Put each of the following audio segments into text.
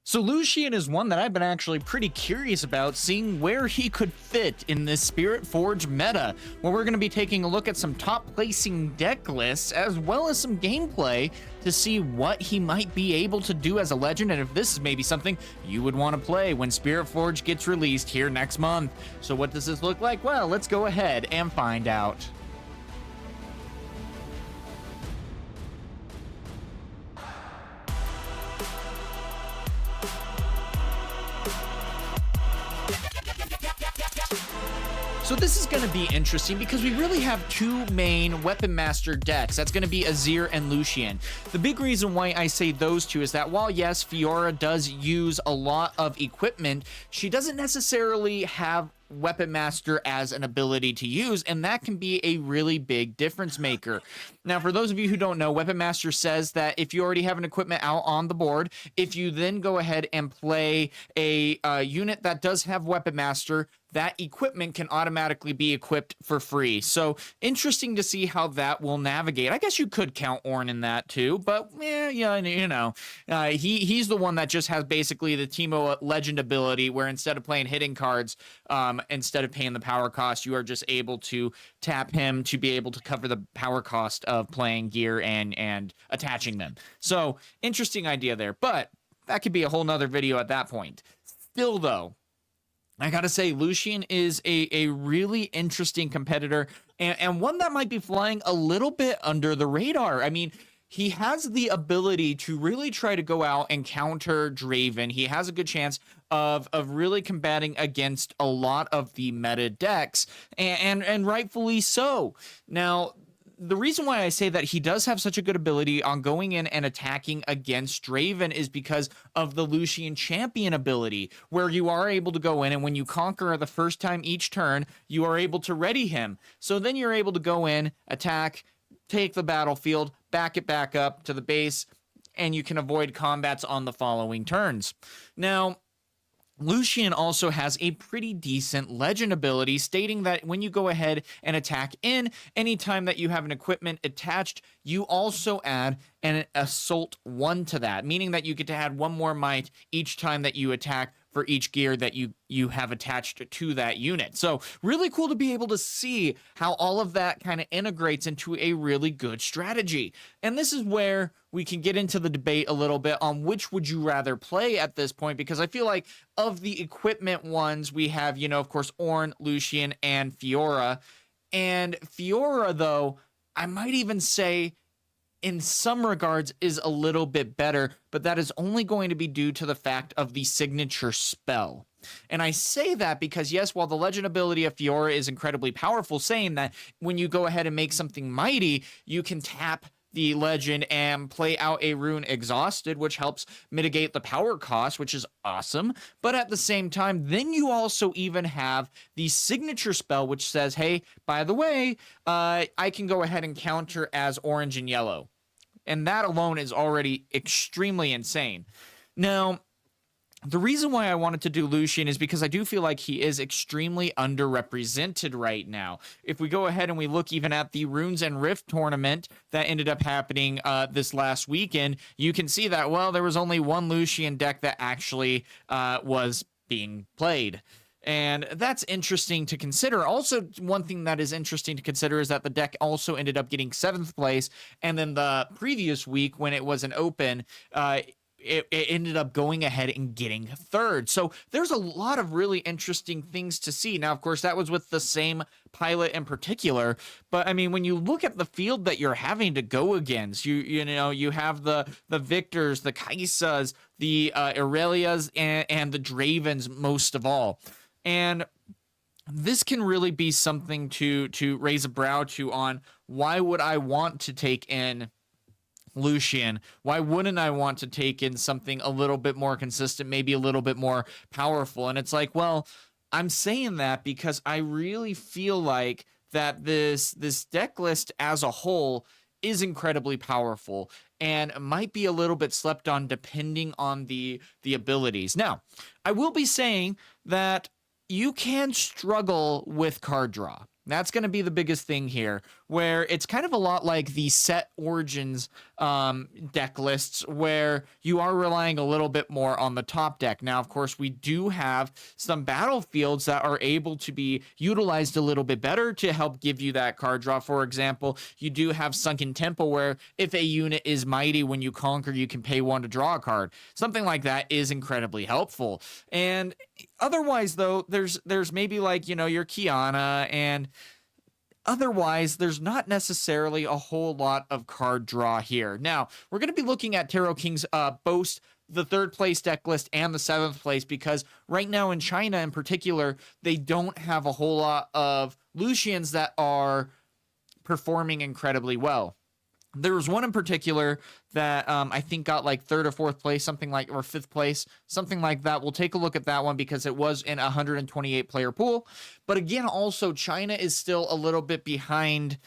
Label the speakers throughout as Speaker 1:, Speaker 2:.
Speaker 1: So Lucian is one that I've been actually pretty curious about, seeing where he could fit in this Spiritforged meta, where we're going to be taking a look at some top placing deck lists, as well as some gameplay to see what he might be able to do as a legend, and if this is maybe something you would want to play when Spiritforged gets released here next month. So what does this look like? Well, let's go ahead and find out. So this is going to be interesting because we really have two main Weaponmaster decks. That's going to be Azir and Lucian. The big reason why I say those two is that while yes, Fiora does use a lot of equipment, she doesn't necessarily have Weaponmaster as an ability to use, and that can be a really big difference maker. Now, for those of you who don't know, Weaponmaster says that if you already have an equipment out on the board, if you then go ahead and play a unit that does have Weaponmaster, that equipment can automatically be equipped for free. So interesting to see how that will navigate. I guess you could count Ornn in that too, but he's the one that just has basically the Teemo legend ability, where instead of playing hitting cards, instead of paying the power cost, you are just able to tap him to be able to cover the power cost of playing gear and attaching them. So interesting idea there, but that could be a whole nother video at that point. Still though, I gotta say, Lucian is a really interesting competitor, and one that might be flying a little bit under the radar. I mean, he has the ability to really try to go out and counter Draven. He has a good chance of really combating against a lot of the meta decks, and rightfully so. Now, the reason why I say that he does have such a good ability on going in and attacking against Draven is because of the Lucian champion ability, where you are able to go in, and when you conquer the first time each turn, you are able to ready him. So then you're able to go in, attack, take the battlefield, back it back up to the base, and you can avoid combats on the following turns. Now, Lucian also has a pretty decent legend ability, stating that when you go ahead and attack in, anytime that you have an equipment attached, you also add an assault 1 to that, meaning that you get to add 1 more might each time that you attack for each gear that you have attached to that unit. So really cool to be able to see how all of that kind of integrates into a really good strategy. And this is where we can get into the debate a little bit on which would you rather play at this point, because I feel like of the equipment ones, we have, of course, Ornn, Lucian, and Fiora. And Fiora, though, I might even say in some regards is a little bit better, but that is only going to be due to the fact of the signature spell. And I say that because, yes, while the legend ability of Fiora is incredibly powerful, saying that when you go ahead and make something mighty, you can tap the legend and play out a rune Exhausted, which helps mitigate the power cost, which is awesome. But at the same time, then you also even have the signature spell, which says, hey, by the way, I can go ahead and counter as orange and yellow. And that alone is already extremely insane. Now, the reason why I wanted to do Lucian is because I do feel like he is extremely underrepresented right now. If we go ahead and we look even at the Runes and Rift tournament that ended up happening this last weekend, you can see that, well, there was only one Lucian deck that actually was being played. And that's interesting to consider. Also, one thing that is interesting to consider is that the deck also ended up getting 7th place, and then the previous week when it was an open, it ended up going ahead and getting 3rd. So there's a lot of really interesting things to see. Now, of course, that was with the same pilot in particular, but I mean, when you look at the field that you're having to go against, you have the Victors, the Kaisas, the Aurelias, and the Dravens most of all. And this can really be something to raise a brow to on why would I want to take in Lucian? Why wouldn't I want to take in something a little bit more consistent, maybe a little bit more powerful? And it's like, well, I'm saying that because I really feel like that this deck list as a whole is incredibly powerful and might be a little bit slept on depending on the abilities. Now, I will be saying that you can struggle with card draw. That's going to be the biggest thing here, where it's kind of a lot like the set Origins deck lists, where you are relying a little bit more on the top deck. Now, of course, we do have some battlefields that are able to be utilized a little bit better to help give you that card draw. For example, you do have Sunken Temple, where if a unit is mighty, when you conquer, you can pay 1 to draw a card. Something like that is incredibly helpful. And otherwise, though, there's maybe like, you know, your Kiana, and otherwise, there's not necessarily a whole lot of card draw here. Now, we're going to be looking at Terroking's both the 3rd place deck list and the 7th place, because right now in China in particular, they don't have a whole lot of Lucians that are performing incredibly well. There was one in particular that I think got like 3rd or 4th place, something like, or 5th place, something like that. We'll take a look at that one because it was in a 128 player pool. But again, also China is still a little bit behind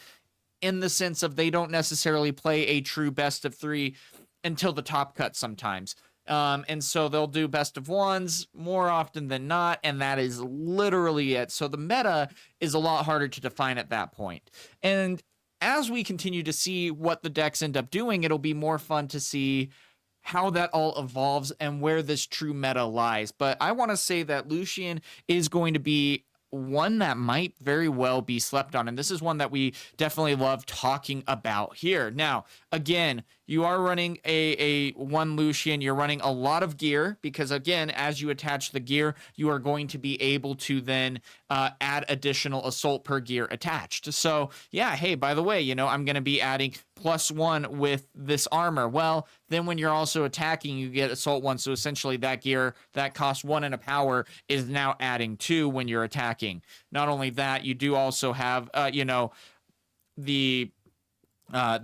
Speaker 1: in the sense of they don't necessarily play a true best of 3 until the top cut sometimes. And so they'll do best of 1s more often than not, and that is literally it. So the meta is a lot harder to define at that point. And as we continue to see what the decks end up doing, it'll be more fun to see how that all evolves and where this true meta lies. But I want to say that Lucian is going to be one that might very well be slept on, and this is one that we definitely love talking about here. Now, again, you are running a one Lucian, you're running a lot of gear, because again, as you attach the gear, you are going to be able to then add additional assault per gear attached. So yeah, hey, by the way, you know, I'm going to be adding +1 with this armor. Well, then when you're also attacking, you get assault 1. So essentially that gear that costs 1 in a power is now adding 2 when you're attacking. Not only that, you do also have, you know, the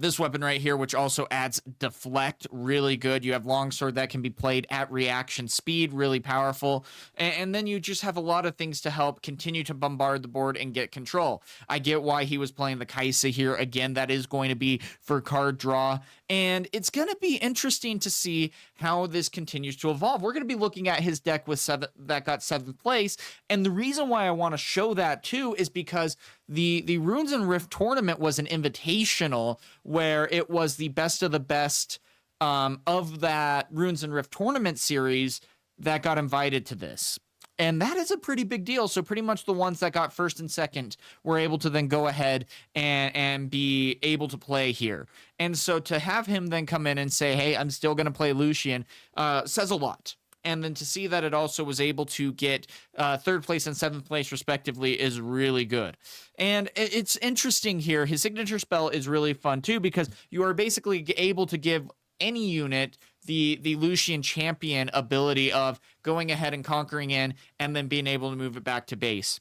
Speaker 1: this weapon right here, which also adds deflect, really good. You have longsword that can be played at reaction speed, really powerful. And then you just have a lot of things to help continue to bombard the board and get control. I get why he was playing the Kaisa here. Again, that is going to be for card draw. And it's going to be interesting to see how this continues to evolve. We're going to be looking at his deck with that got 7th place. And the reason why I want to show that too is because the Runes and Rift tournament was an invitational where it was the best of the best of that Runes and Rift tournament series that got invited to this. And that is a pretty big deal. So pretty much the ones that got 1st and 2nd were able to then go ahead and be able to play here. And so to have him then come in and say, hey, I'm still going to play Lucian, says a lot. And then to see that it also was able to get 3rd place and 7th place respectively is really good. And it's interesting here. His signature spell is really fun too, because you are basically able to give any unit the Lucian champion ability of going ahead and conquering in and then being able to move it back to base.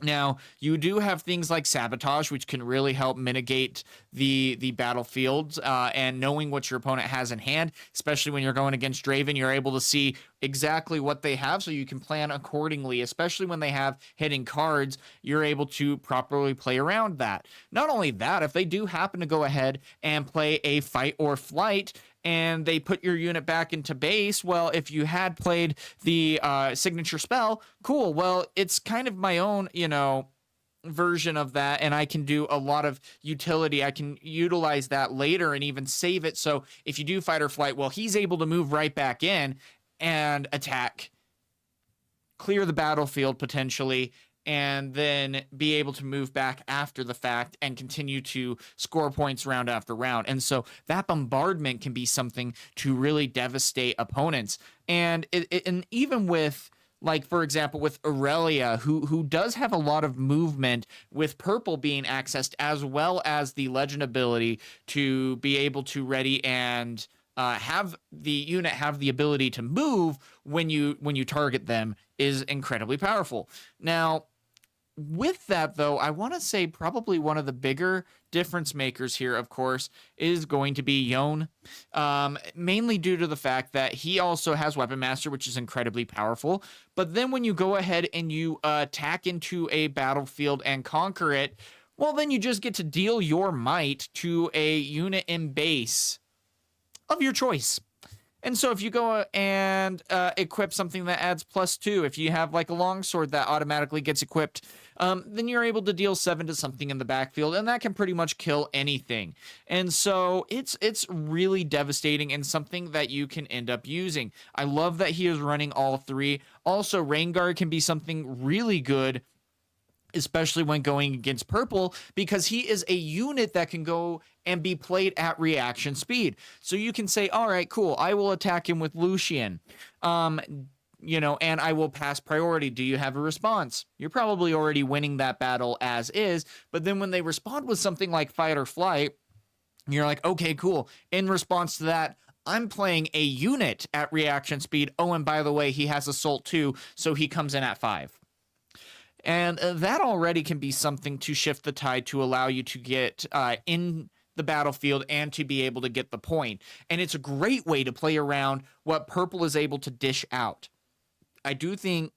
Speaker 1: Now, you do have things like Sabotage, which can really help mitigate the battlefields, and knowing what your opponent has in hand, especially when you're going against Draven, you're able to see exactly what they have, so you can plan accordingly, especially when they have hidden cards, you're able to properly play around that. Not only that, if they do happen to go ahead and play a fight or flight, and they put your unit back into base, well, if you had played the signature spell, cool. Well, it's kind of my own, you know, version of that, and I can do a lot of utility. I can utilize that later and even save it. So if you do fight or flight, well, he's able to move right back in and attack, clear the battlefield potentially, and then be able to move back after the fact and continue to score points round after round. And so that bombardment can be something to really devastate opponents. And and even with, like, for example, with Aurelia, who does have a lot of movement, with purple being accessed, as well as the legend ability to be able to ready and have the unit have the ability to move when you target them, is incredibly powerful. Now, with that, though, I want to say probably one of the bigger difference makers here, of course, is going to be Yone, mainly due to the fact that he also has Weaponmaster, which is incredibly powerful. But then when you go ahead and you attack into a battlefield and conquer it, well, then you just get to deal your might to a unit in base of your choice. And so if you go and equip something that adds +2, if you have like a longsword that automatically gets equipped, then you're able to deal 7 to something in the backfield, and that can pretty much kill anything. And so it's really devastating and something that you can end up using. I love that he is running all 3. Also, Rain Guard can be something really good, especially when going against purple, because he is a unit that can go and be played at reaction speed. So you can say, all right, cool, I will attack him with Lucian. And I will pass priority. Do you have a response? You're probably already winning that battle as is, but then when they respond with something like fight or flight, you're like, okay, cool. In response to that, I'm playing a unit at reaction speed. Oh, and by the way, he has assault too, so he comes in at 5. And that already can be something to shift the tide to allow you to get in the battlefield and to be able to get the point. And it's a great way to play around what purple is able to dish out. I do think,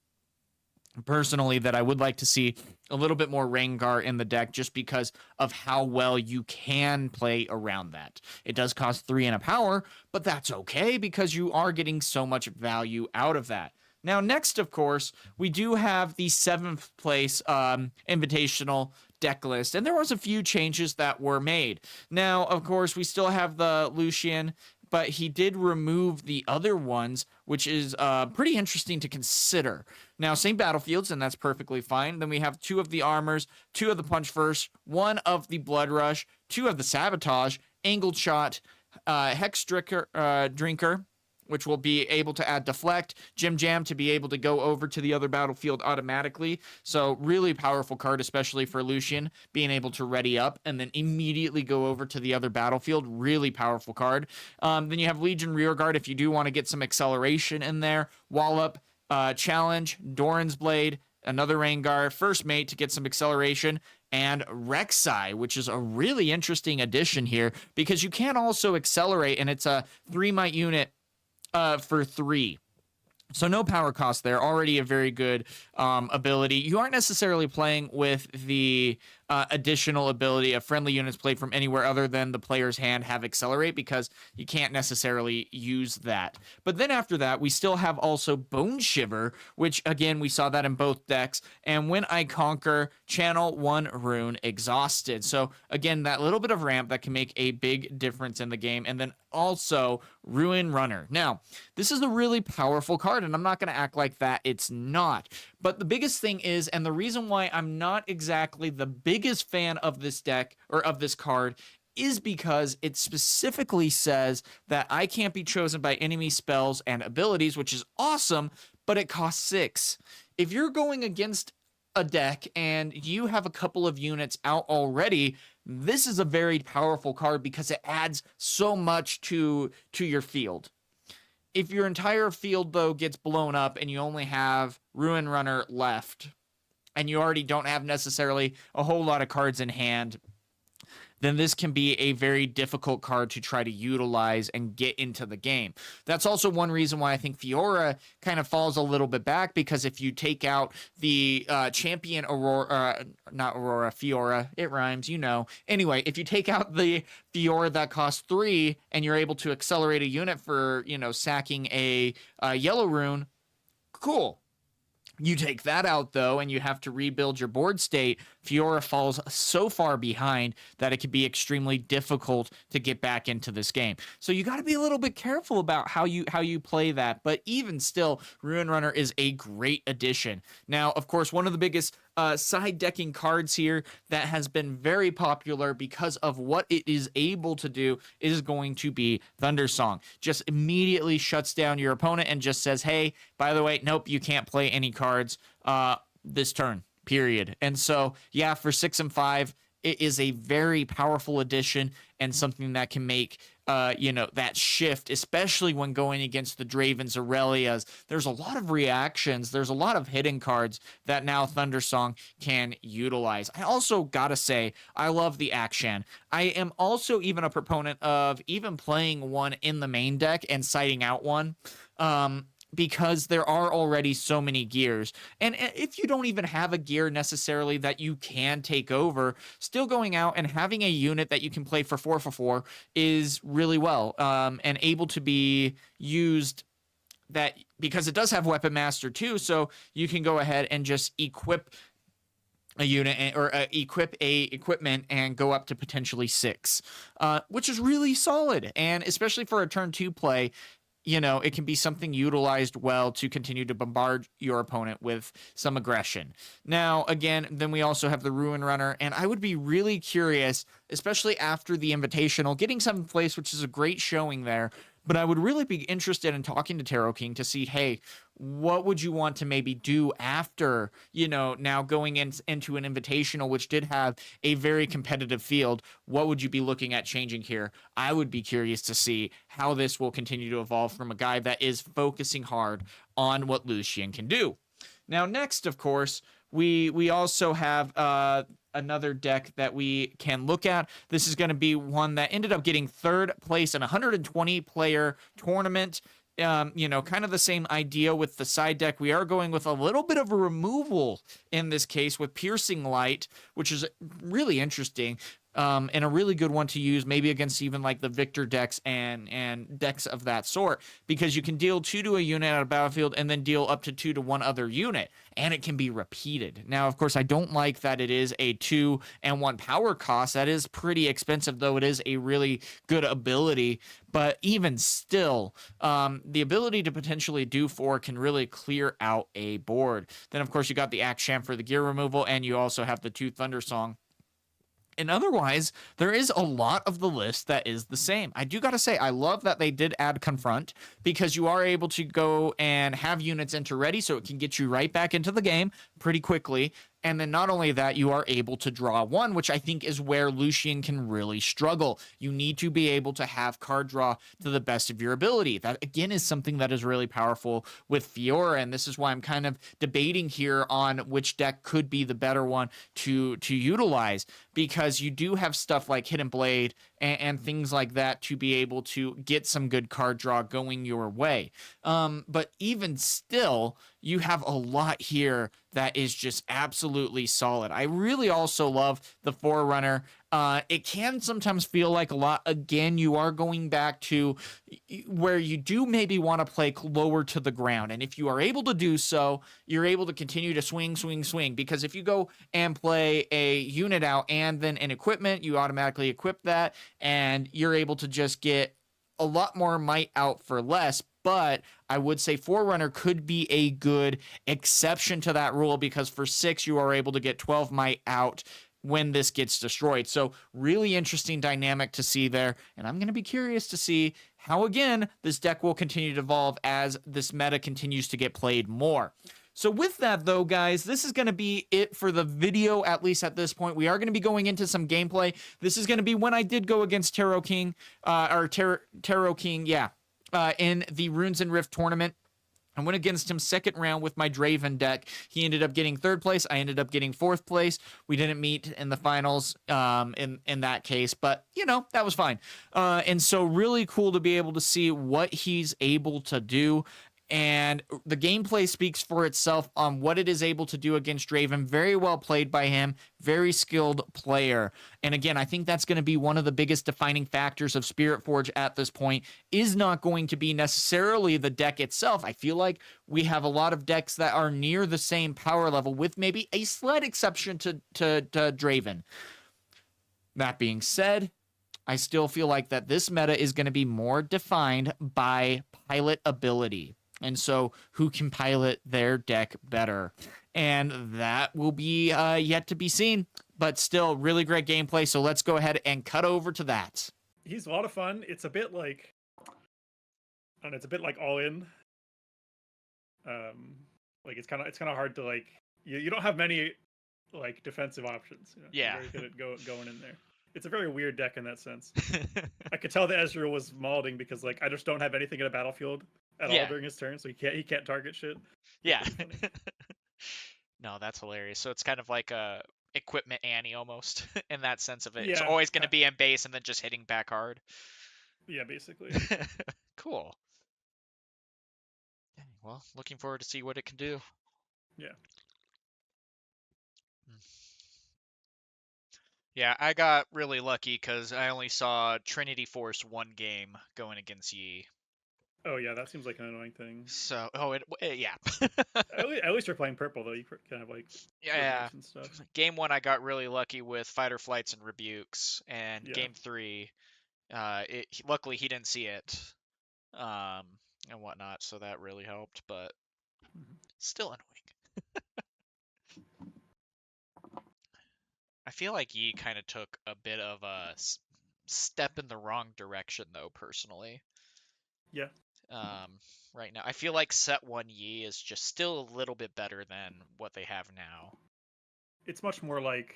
Speaker 1: personally, that I would like to see a little bit more Rengar in the deck just because of how well you can play around that. It does cost 3 and a power, but that's okay because you are getting so much value out of that. Now, next, of course, we do have the 7th place invitational deck list, and there was a few changes that were made. Now, of course, we still have the Lucian, but he did remove the other ones, which is pretty interesting to consider. Now, same battlefields, and that's perfectly fine. Then we have 2 of the armors, 2 of the punch first, 1 of the blood rush, 2 of the sabotage, angled shot, hex drinker, which will be able to add deflect, Jim Jam to be able to go over to the other battlefield automatically. So really powerful card, especially for Lucian, being able to ready up and then immediately go over to the other battlefield. Really powerful card. Then you have Legion Rearguard if you do want to get some acceleration in there. Wallop, Challenge, Doran's Blade, another Rengar, First Mate to get some acceleration, and Rek'Sai, which is a really interesting addition here because you can also accelerate, and it's a 3-might unit for 3. So no power cost there. Already a very good ability. You aren't necessarily playing with the additional ability of friendly units played from anywhere other than the player's hand have accelerate because you can't necessarily use that. But then after that, we still have also Bone Shiver, which again, we saw that in both decks. And when I conquer, channel 1 rune exhausted. So again, that little bit of ramp that can make a big difference in the game. And then also Ruin Runner. Now, this is a really powerful card, and I'm not going to act like that it's not. But the biggest thing is, and the reason why I'm not exactly the biggest fan of this deck, or of this card, is because it specifically says that I can't be chosen by enemy spells and abilities, which is awesome, but it costs 6. If you're going against a deck and you have a couple of units out already, this is a very powerful card because it adds so much to your field. If your entire field, though, gets blown up and you only have Ruin Runner left, and you already don't have necessarily a whole lot of cards in hand, then this can be a very difficult card to try to utilize and get into the game. That's also one reason why I think Fiora kind of falls a little bit back, because if you take out the champion Fiora, it rhymes, you know. Anyway, if you take out the Fiora that costs 3 and you're able to accelerate a unit for, sacking a yellow rune, cool. You take that out, though, and you have to rebuild your board state. Fiora falls so far behind that it can be extremely difficult to get back into this game. So you got to be a little bit careful about how you play that. But even still, Ruin Runner is a great addition. Now, of course, one of the biggest side decking cards here that has been very popular because of what it is able to do is going to be Thundersong. Just immediately shuts down your opponent and just says, hey, by the way, nope, you can't play any cards this turn, period. And so, yeah, for 6 and 5, it is a very powerful addition and something that can make that shift, especially when going against the Dravens, Aurelias. There's a lot of reactions. There's a lot of hidden cards that now Thundersong can utilize. I also gotta say, I love the Akshan. I am also even a proponent of even playing one in the main deck and sighting out one. because there are already so many gears. And if you don't even have a gear necessarily that you can take over, still going out and having a unit that you can play for 4 is really well, and able to be used, that because it does have Weaponmaster too, so you can go ahead and just equip a unit, or equip a equipment and go up to potentially 6, which is really solid. And especially for a turn 2 play, it can be something utilized well to continue to bombard your opponent with some aggression. Now, again, then we also have the Ruin Runner, and I would be really curious, especially after the Invitational, getting 7th place, which is a great showing there. But I would really be interested in talking to Terroking to see, hey, what would you want to maybe do after, now going into an Invitational, which did have a very competitive field? What would you be looking at changing here? I would be curious to see how this will continue to evolve from a guy that is focusing hard on what Lucian can do. Now, next, of course, we also have another deck that we can look at. This is going to be one that ended up getting 3rd place in a 120-player tournament. Kind of the same idea with the side deck. We are going with a little bit of a removal in this case with Piercing Light, which is really interesting. And a really good one to use maybe against even like the Victor decks and decks of that sort, because you can deal 2 to a unit out of battlefield and then deal up to 2 to one other unit, and it can be repeated. Now, of course, I don't like that it is a 2 and 1 power cost. That is pretty expensive, though it is a really good ability. But even still, the ability to potentially do 4 can really clear out a board. Then, of course, you got the Axe Sham for the gear removal, and you also have the 2 Thunder Song. And otherwise, there is a lot of the list that is the same. I do got to say, I love that they did add Confront, because you are able to go and have units enter ready, so it can get you right back into the game pretty quickly. And then not only that, you are able to draw 1, which I think is where Lucian can really struggle. You need to be able to have card draw to the best of your ability. That, again, is something that is really powerful with Fiora, and this is why I'm kind of debating here on which deck could be the better one to utilize, because you do have stuff like Hidden Blade and things like that to be able to get some good card draw going your way. But even still, you have a lot here that is just absolutely solid. I really also love the Forerunner. It can sometimes feel like a lot. Again, you are going back to where you do maybe want to play lower to the ground. And if you are able to do so, you're able to continue to swing. Because if you go and play a unit out and then an equipment, you automatically equip that, and you're able to just get a lot more might out for less. But I would say Forerunner could be a good exception to that rule, because for 6, you are able to get 12 might out when this gets destroyed. So really interesting dynamic to see there. And I'm going to be curious to see how, again, this deck will continue to evolve as this meta continues to get played more. So with that, though, guys, this is going to be it for the video, at least at this point. We are going to be going into some gameplay. This is going to be when I did go against Terroking, in the Runes and Rift tournament. I went against him 2nd round with my Draven deck. He ended up getting 3rd place. I ended up getting 4th place. We didn't meet in the finals in that case, but, that was fine. And so really cool to be able to see what he's able to do. And the gameplay speaks for itself on what it is able to do against Draven. Very well played by him. Very skilled player. And again, I think that's going to be one of the biggest defining factors of Spiritforged at this point, is not going to be necessarily the deck itself. I feel like we have a lot of decks that are near the same power level, with maybe a slight exception to Draven. That being said, I still feel like that this meta is going to be more defined by pilot ability. And so who can pilot their deck better? And that will be yet to be seen, but still really great gameplay. So let's go ahead and cut over to that.
Speaker 2: He's a lot of fun. It's a bit like, I don't know, it's a bit like All In. Like it's kind of hard to like, you don't have many like defensive options.
Speaker 3: Yeah.
Speaker 2: You're very good at going in there. It's a very weird deck in that sense. I could tell that Ezreal was malding because like I just don't have anything in a battlefield at all during his turn, so he can't target shit.
Speaker 3: Yeah. No, that's hilarious. So it's kind of like a equipment Annie almost in that sense of it. It's always going to be in base and then just hitting back hard.
Speaker 2: Yeah, basically.
Speaker 3: Cool. well, looking forward to see what it can do.
Speaker 2: Yeah.
Speaker 3: Yeah, I got really lucky because I only saw Trinity Force one game going against Yi.
Speaker 2: Oh yeah, that seems like an annoying thing.
Speaker 3: So, yeah.
Speaker 2: At least you're playing purple though. You can have like
Speaker 3: Yeah,
Speaker 2: rebukes and stuff.
Speaker 3: game 1 I got really lucky with fighter flights and rebukes, and
Speaker 2: Yeah.
Speaker 3: game 3, luckily he didn't see it, and whatnot, so that really helped, but still annoying. I feel like Yi kind of took a bit of a step in the wrong direction though, personally.
Speaker 2: Yeah.
Speaker 3: Right now, I feel like set 1 Yi is just still a little bit better than what they have now.
Speaker 2: It's much more like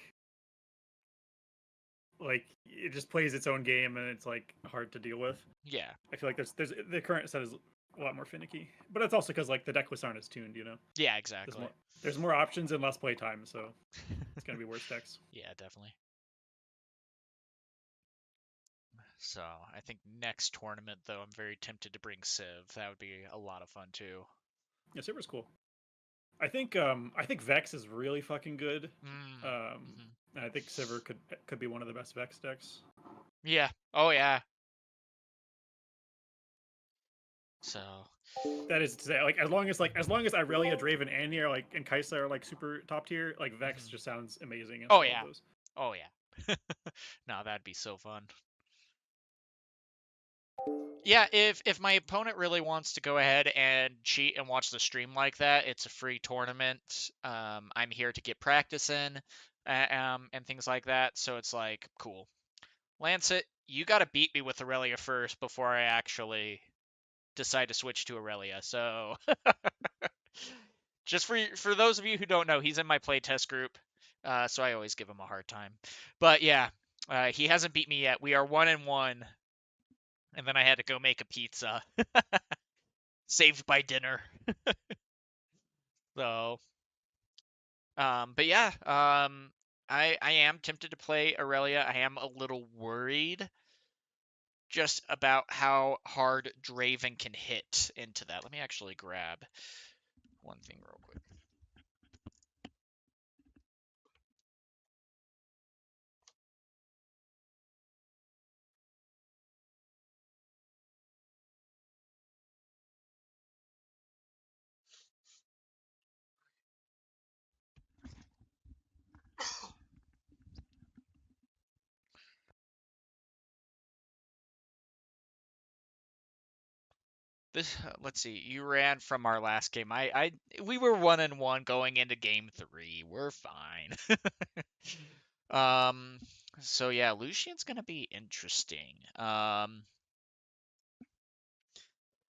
Speaker 2: it just plays its own game and it's like hard to deal with.
Speaker 3: Yeah.
Speaker 2: I feel like there's the current set is a lot more finicky, but it's also because like the deck lists aren't as tuned, you know.
Speaker 3: Yeah, exactly.
Speaker 2: There's more options and less play time, so it's gonna be worse decks.
Speaker 3: Yeah, definitely. So I think next tournament though, I'm very tempted to bring Civ. That would be a lot of fun too.
Speaker 2: Yeah, Silver's cool. I think Vex is really fucking good. And I think Sivir could be one of the best Vex decks.
Speaker 3: Yeah. Oh yeah. So
Speaker 2: that is to say, like as long as Irelia, Draven, and Annie are like and Kaisa are like super top tier, like Vex just sounds amazing.
Speaker 3: Oh yeah. Oh yeah. No, that'd be so fun. Yeah, if my opponent really wants to go ahead and cheat and watch the stream like that, it's a free tournament. I'm here to get practice in, and things like that. So it's like, cool. Lancet, you got to beat me with Aurelia first before I actually decide to switch to Aurelia. So just for those of you who don't know, he's in my playtest group, so I always give him a hard time. But yeah, he hasn't beat me yet. We are 1-1. And then I had to go make a pizza. Saved by dinner. So, but yeah, I am tempted to play Aurelia. I am a little worried just about how hard Draven can hit into that. Let me actually grab one thing real quick. This, let's see. You ran from our last game. We were 1-1 going into game 3. We're fine. So yeah, Lucian's gonna be interesting.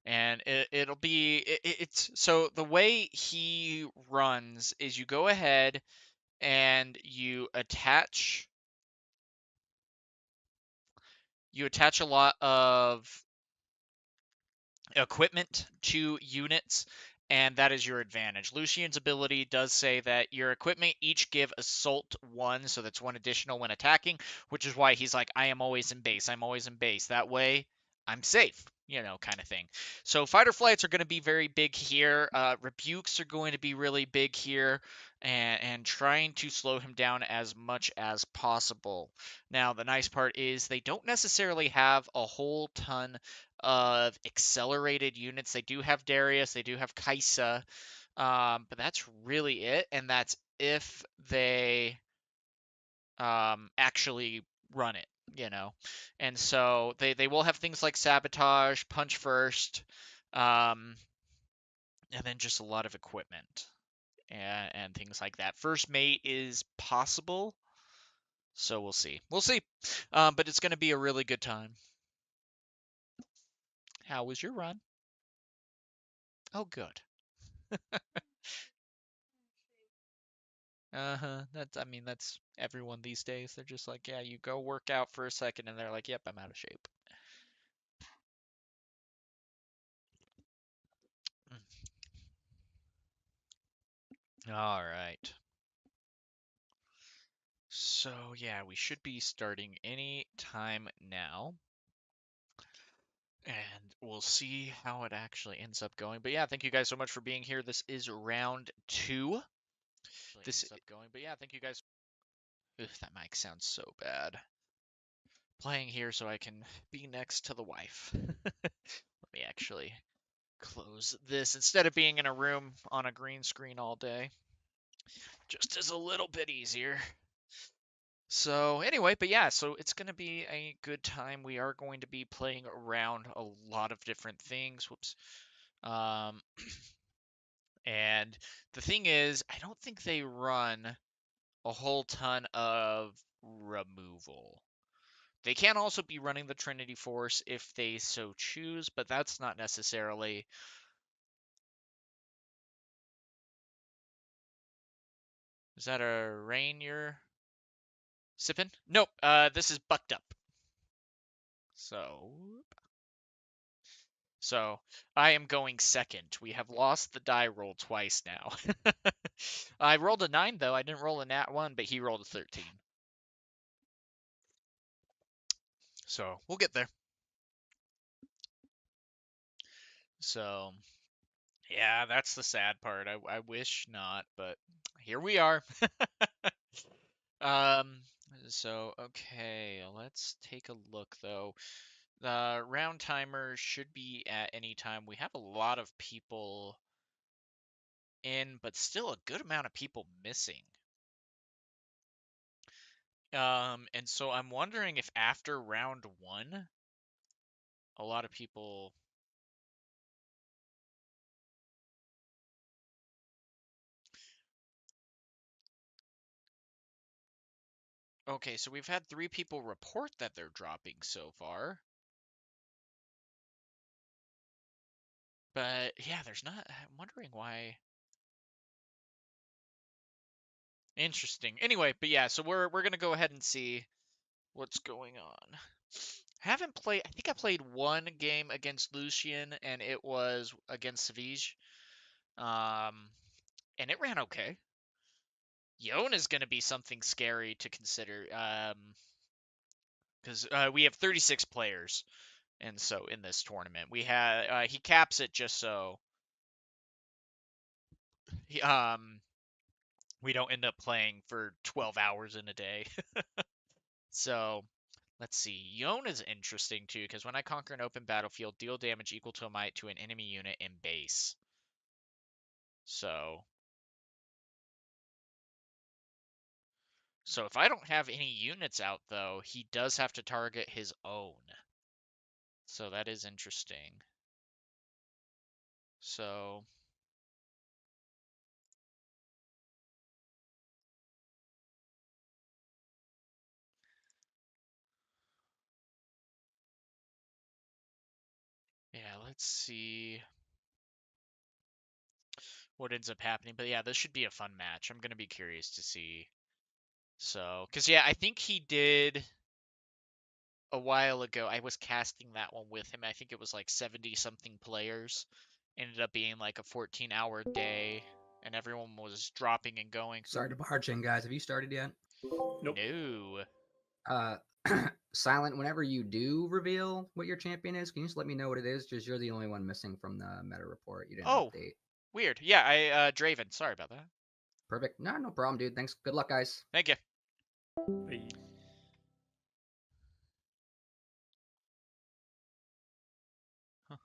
Speaker 3: And it'll be it's so the way he runs is you go ahead and you attach a lot of equipment to units, and that is your advantage. Lucian's ability does say that your equipment each give assault 1, so that's 1 additional when attacking, which is why he's like, I am always in base. I'm always in base. That way, I'm safe, kind of thing. So fighter flights are going to be very big here. Rebukes are going to be really big here, and trying to slow him down as much as possible. Now, the nice part is they don't necessarily have a whole ton of accelerated units. They do have Darius, they do have Kaisa, but that's really it, and that's if they actually run it, And so they will have things like Sabotage, Punch First, and then just a lot of equipment and things like that. First Mate is possible, so we'll see. We'll see, but it's going to be a really good time. How was your run? Oh, good. That's everyone these days. They're just like, yeah, you go work out for a second and they're like, yep, I'm out of shape. All right. So, yeah, we should be starting any time now. And we'll see how it actually ends up going. But yeah, thank you guys so much for being here. This is round 2. This ends up going. But yeah, thank you guys. Ugh, that mic sounds so bad. Playing here so I can be next to the wife. Let me actually close this instead of being in a room on a green screen all day. Just is a little bit easier. So anyway, but yeah, so it's going to be a good time. We are going to be playing around a lot of different things. Whoops. And the thing is, I don't think they run a whole ton of removal. They can also be running the Trinity Force if they so choose, but that's not necessarily... Is that a rain you're sipping? Nope, this is bucked up. So I am going second. We have lost the die roll twice now. I rolled a 9 though. I didn't roll a nat 1, but he rolled a 13. So we'll get there. So yeah, that's the sad part. I wish not, but here we are. So okay, let's take a look though. The round timer should be at any time. We have a lot of people in, but still a good amount of people missing. And so I'm wondering if after round 1, a lot of people... Okay, so we've had 3 people report that they're dropping so far. But yeah, there's not... I'm wondering why... Interesting. Anyway, but yeah, so we're gonna go ahead and see what's going on. I think I played 1 game against Lucian, and it was against Savage. And it ran okay. Yone is gonna be something scary to consider. Because we have 36 players, and so in this tournament we had he caps it just so he, we don't end up playing for 12 hours in a day. So let's see. Yone is interesting too, because when I conquer an open battlefield, deal damage equal to a might to an enemy unit in base. So if I don't have any units out though, he does have to target his own. So that is interesting. So yeah, let's see what ends up happening. But yeah, this should be a fun match. I'm gonna be curious to see. So, because yeah, I think he did a while ago. I was casting that one with him. I think it was like 70 something players. Ended up being like a 14-hour day, and everyone was dropping and going.
Speaker 4: Sorry to barge in, guys. Have you started yet?
Speaker 2: Nope.
Speaker 3: No.
Speaker 4: Silent, whenever you do reveal what your champion is, can you just let me know what it is? Just you're the only one missing from the meta report. You didn't update.
Speaker 3: Weird. Yeah, Draven. Sorry about that.
Speaker 4: Perfect. No problem, dude. Thanks. Good luck, guys.
Speaker 3: Thank you.
Speaker 2: Hey.
Speaker 3: Huh.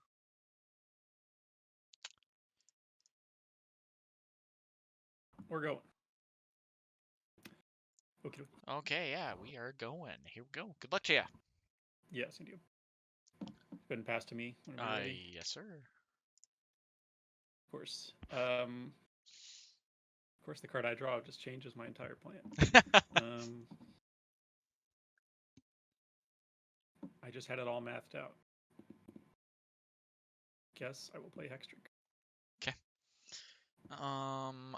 Speaker 2: We're going.
Speaker 3: Okay, yeah, we are going. Here we go. Good luck to you.
Speaker 2: Yes, you do. Go ahead and pass to me whenever you're ready.
Speaker 3: Yes, sir.
Speaker 2: Of course. Of course, the card I draw just changes my entire plan. I just had it all mathed out. Guess I will play Hextrick.
Speaker 3: Okay.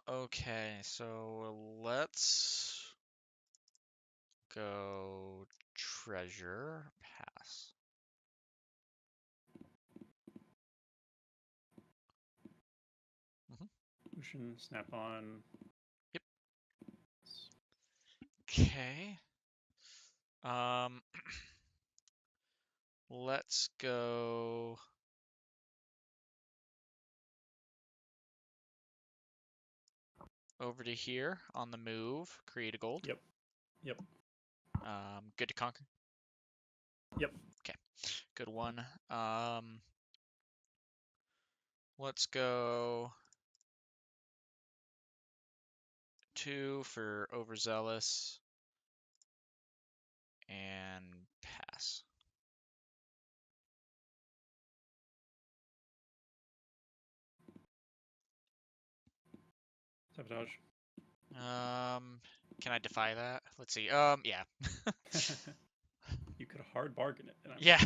Speaker 3: Okay, so let's go treasure pass.
Speaker 2: Lucian, snap on.
Speaker 3: Yep. Okay. Let's go. Over to here on the move. Create a gold.
Speaker 2: Yep. Yep.
Speaker 3: Good to conquer.
Speaker 2: Yep.
Speaker 3: Okay. Good one. Let's go 2 for overzealous and pass.
Speaker 2: Sabotage.
Speaker 3: Can I defy that? Let's see. Yeah.
Speaker 2: You could hard bargain it, and I'm
Speaker 3: Yeah.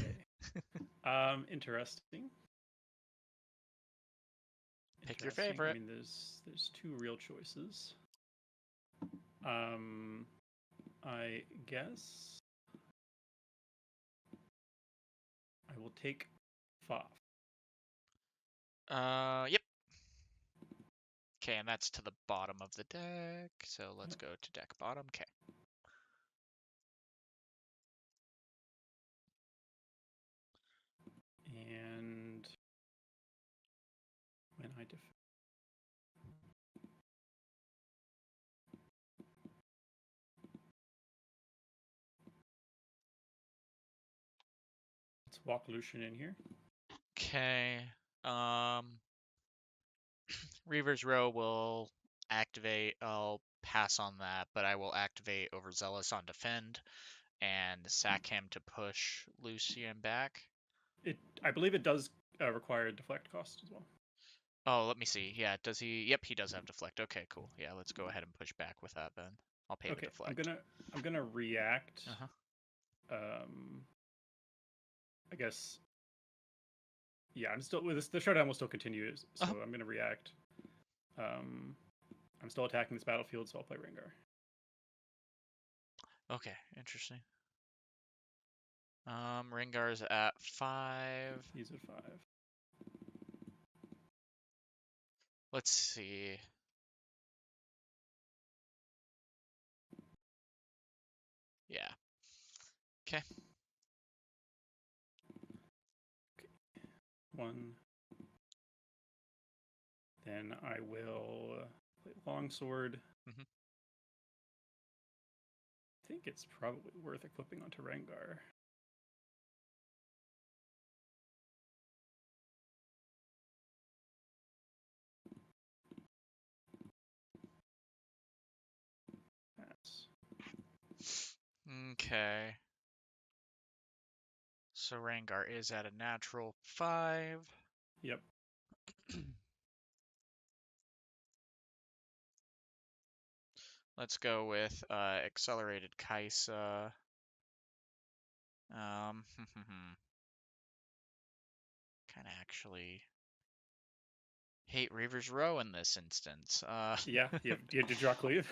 Speaker 2: okay. Interesting.
Speaker 3: Pick your
Speaker 2: Interesting.
Speaker 3: favorite.
Speaker 2: I mean, there's 2 real choices. I guess I will take Faf.
Speaker 3: Yep. Okay, and that's to the bottom of the deck. So let's go to deck bottom. Okay.
Speaker 2: And when I let's walk Lucian in here.
Speaker 3: Okay. Reaver's Row will activate. I'll pass on that, but I will activate Overzealous on defend and sack him to push Lucian back.
Speaker 2: I believe it does require deflect cost as well.
Speaker 3: Oh, let me see. Yeah, does he? Yep, he does have deflect. Okay, cool. Yeah, let's go ahead and push back with that then. I'll pay the deflect.
Speaker 2: I'm gonna react.
Speaker 3: Uh-huh.
Speaker 2: I guess. Yeah, I'm still with this. The showdown will still continue, so I'm gonna react. I'm still attacking this battlefield, so I'll play Rengar.
Speaker 3: Okay, interesting. Rengar's at 5.
Speaker 2: He's at 5.
Speaker 3: Let's see. Yeah. Okay.
Speaker 2: 1. Then I will play Longsword.
Speaker 3: Mm-hmm.
Speaker 2: I think it's probably worth equipping onto Rengar.
Speaker 3: Okay. So Rengar is at a natural 5.
Speaker 2: Yep.
Speaker 3: Let's go with accelerated Kaisa. Kind of actually hate Reaver's Row in this instance.
Speaker 2: Yeah, you had to draw cleave.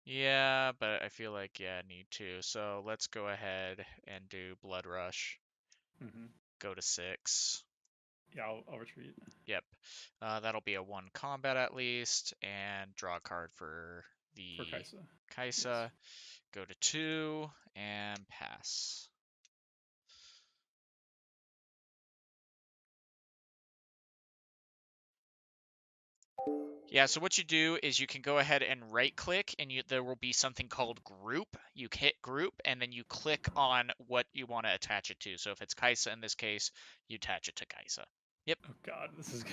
Speaker 3: Yeah, but I feel like, yeah, I need to. So let's go ahead and do Blood Rush. Go to 6.
Speaker 2: Yeah, I'll retreat.
Speaker 3: Yep. That'll be a 1 combat at least, and draw a card for the Kaisa. Yes. Go to 2 and pass. Yeah, so what you do is you can go ahead and right click and there will be something called group. You hit group and then you click on what you want to attach it to. So if it's Kaisa in this case, you attach it to Kaisa. Yep.
Speaker 2: Oh god, this is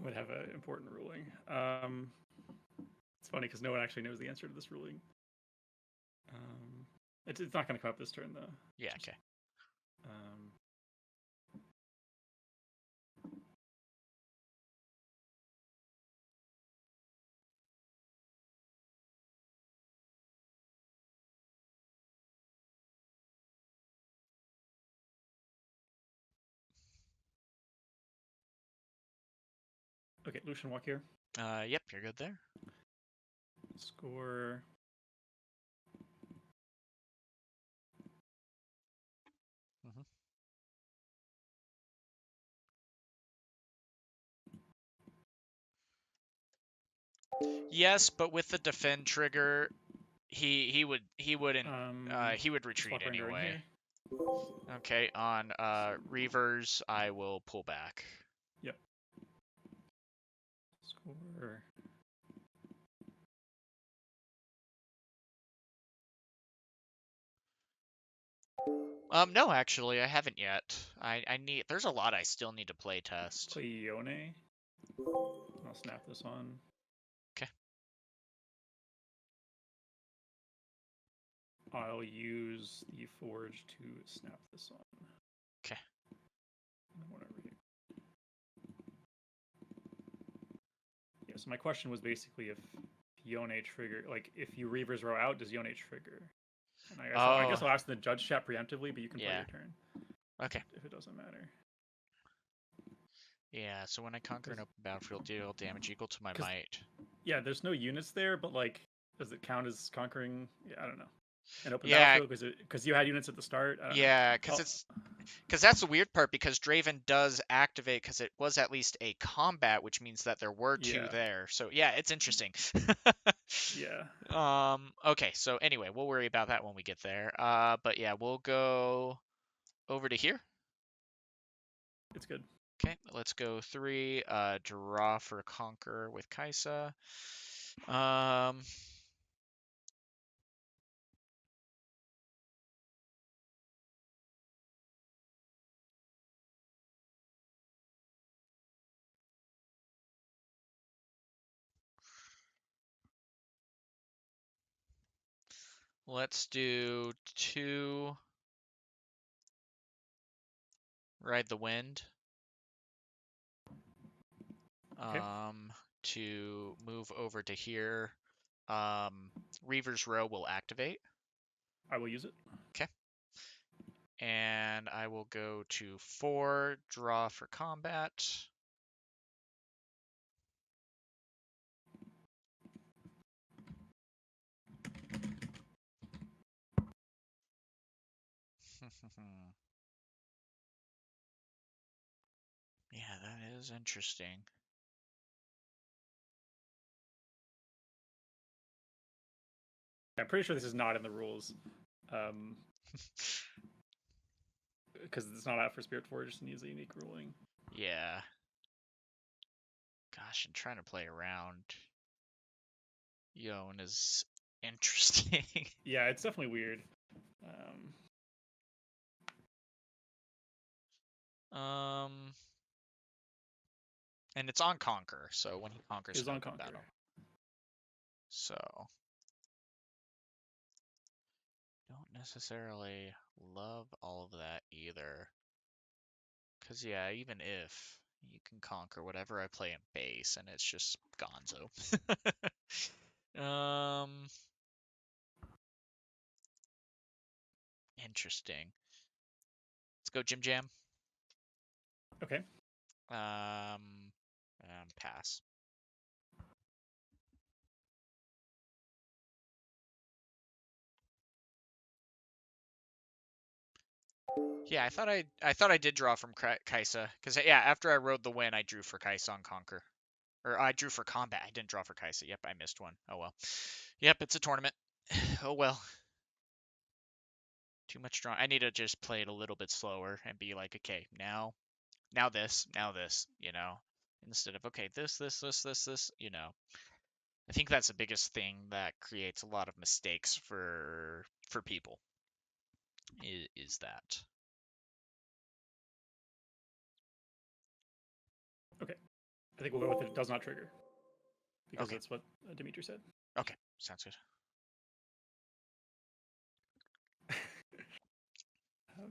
Speaker 2: would have an important ruling. It's funny because no one actually knows the answer to this ruling. It's not going to come up this turn though.
Speaker 3: Yeah, okay.
Speaker 2: Okay, Lucian, walk here.
Speaker 3: Yep, you're good there.
Speaker 2: Score.
Speaker 3: Yes, but with the defend trigger, he wouldn't he would retreat
Speaker 2: Swap Ringer in
Speaker 3: anyway.
Speaker 2: here.
Speaker 3: Okay, on Reavers, I will pull back.
Speaker 2: Yep. Score.
Speaker 3: No, actually, I haven't yet. I need. There's a lot I still need to play test.
Speaker 2: Play Yone. I'll snap this on.
Speaker 3: Okay.
Speaker 2: I'll use the Forge to snap this on.
Speaker 3: Okay.
Speaker 2: Whatever. Yeah, so my question was basically if Yone trigger, like if you Reavers row out, does Yone trigger? And I guess I'll ask the judge chat preemptively, but you can play your turn.
Speaker 3: Okay.
Speaker 2: If it doesn't matter.
Speaker 3: Yeah, so when I conquer an open battlefield, deal damage equal to my might.
Speaker 2: Yeah, there's no units there, but like, does it count as conquering? Yeah, I don't know. An open battlefield because you had units at the start.
Speaker 3: Yeah, because that's the weird part, because Draven does activate because it was at least a combat, which means that there were two there. So yeah, it's interesting.
Speaker 2: Yeah.
Speaker 3: Okay, so anyway, we'll worry about that when we get there. But yeah, we'll go over to here.
Speaker 2: It's good.
Speaker 3: Okay, let's go 3. Draw for Conquer with Kaisa. Let's do 2. Ride the Wind.
Speaker 2: Okay.
Speaker 3: To move over to here. Reaver's Row will activate.
Speaker 2: I will use it.
Speaker 3: Okay. And I will go to 4, draw for combat. Yeah, that is interesting.
Speaker 2: I'm pretty sure this is not in the rules. Because it's not out for Spiritforged and needs a unique ruling.
Speaker 3: Yeah. Gosh, I'm trying to play around Yone is interesting.
Speaker 2: Yeah, it's definitely weird.
Speaker 3: And it's on Conquer, so when he conquers
Speaker 2: it's on
Speaker 3: battle.
Speaker 2: Conquer.
Speaker 3: So don't necessarily love all of that either. Because yeah, even if you can conquer whatever I play in base, and it's just gonzo. Interesting. Let's go Jim Jam.
Speaker 2: Okay.
Speaker 3: Pass. Yeah, I thought I did draw from Kaisa, because yeah, after I rode the win, I drew for Kaisa on Conquer, or I drew for combat. I didn't draw for Kaisa. Yep, I missed one. Oh well. Yep, it's a tournament. Oh well. Too much draw. I need to just play it a little bit slower and be like, okay, now this, you know, instead of okay, this, you know. I think that's the biggest thing that creates a lot of mistakes for people. Is that.
Speaker 2: Okay. I think we'll go with it. It does not trigger. Because
Speaker 3: Okay.
Speaker 2: that's what Dimitri said.
Speaker 3: Okay, sounds good.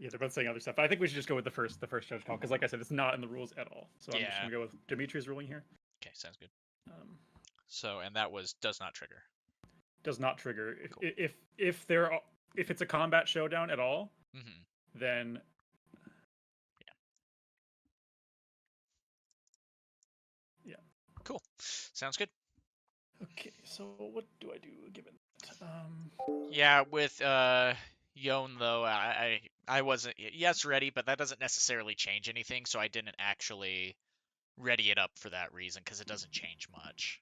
Speaker 2: Yeah, they're both saying other stuff. I think we should just go with the first judge call, because like I said, it's not in the rules at all. So I'm just gonna go with Dimitri's ruling here.
Speaker 3: Okay, sounds good. So, and that was does not trigger.
Speaker 2: Does not trigger.
Speaker 3: Cool.
Speaker 2: If it's a combat showdown at all, then yeah.
Speaker 3: Cool. Sounds good.
Speaker 2: Okay, so what do I do given that?
Speaker 3: Yeah, with Yone though, I wasn't ready, but that doesn't necessarily change anything, so I didn't actually ready it up for that reason, because it doesn't change much.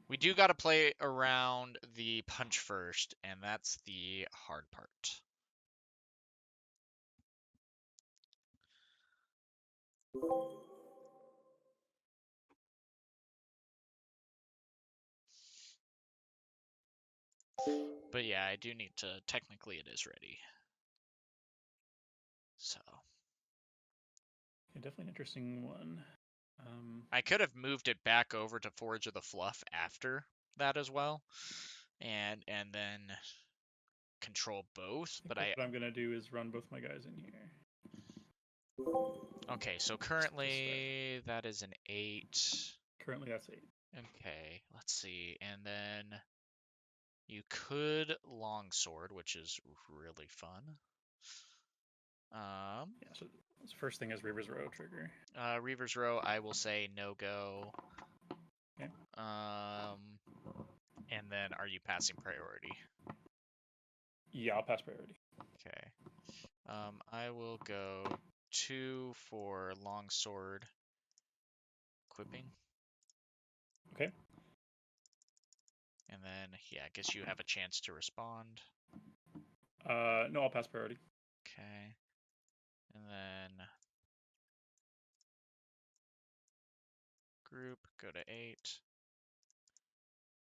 Speaker 3: We do got to play around the punch first, and that's the hard part. But yeah, I do need to, technically it is ready. So.
Speaker 2: Yeah, definitely an interesting one.
Speaker 3: I could have moved it back over to Forge of the Fluff after that as well, and then control both. But
Speaker 2: what I'm gonna do is run both my guys in here.
Speaker 3: Okay, so currently that is an 8.
Speaker 2: Currently that's 8.
Speaker 3: Okay, let's see, and then you could longsword, which is really fun.
Speaker 2: Yeah, so the first thing is Reaver's Row trigger.
Speaker 3: Reaver's Row, I will say no go.
Speaker 2: Okay.
Speaker 3: And then are you passing priority?
Speaker 2: Yeah, I'll pass priority.
Speaker 3: Okay. I will go 2 for longsword equipping.
Speaker 2: Okay.
Speaker 3: And then, yeah, I guess you have a chance to respond.
Speaker 2: No, I'll pass priority.
Speaker 3: Okay. And then group, go to 8.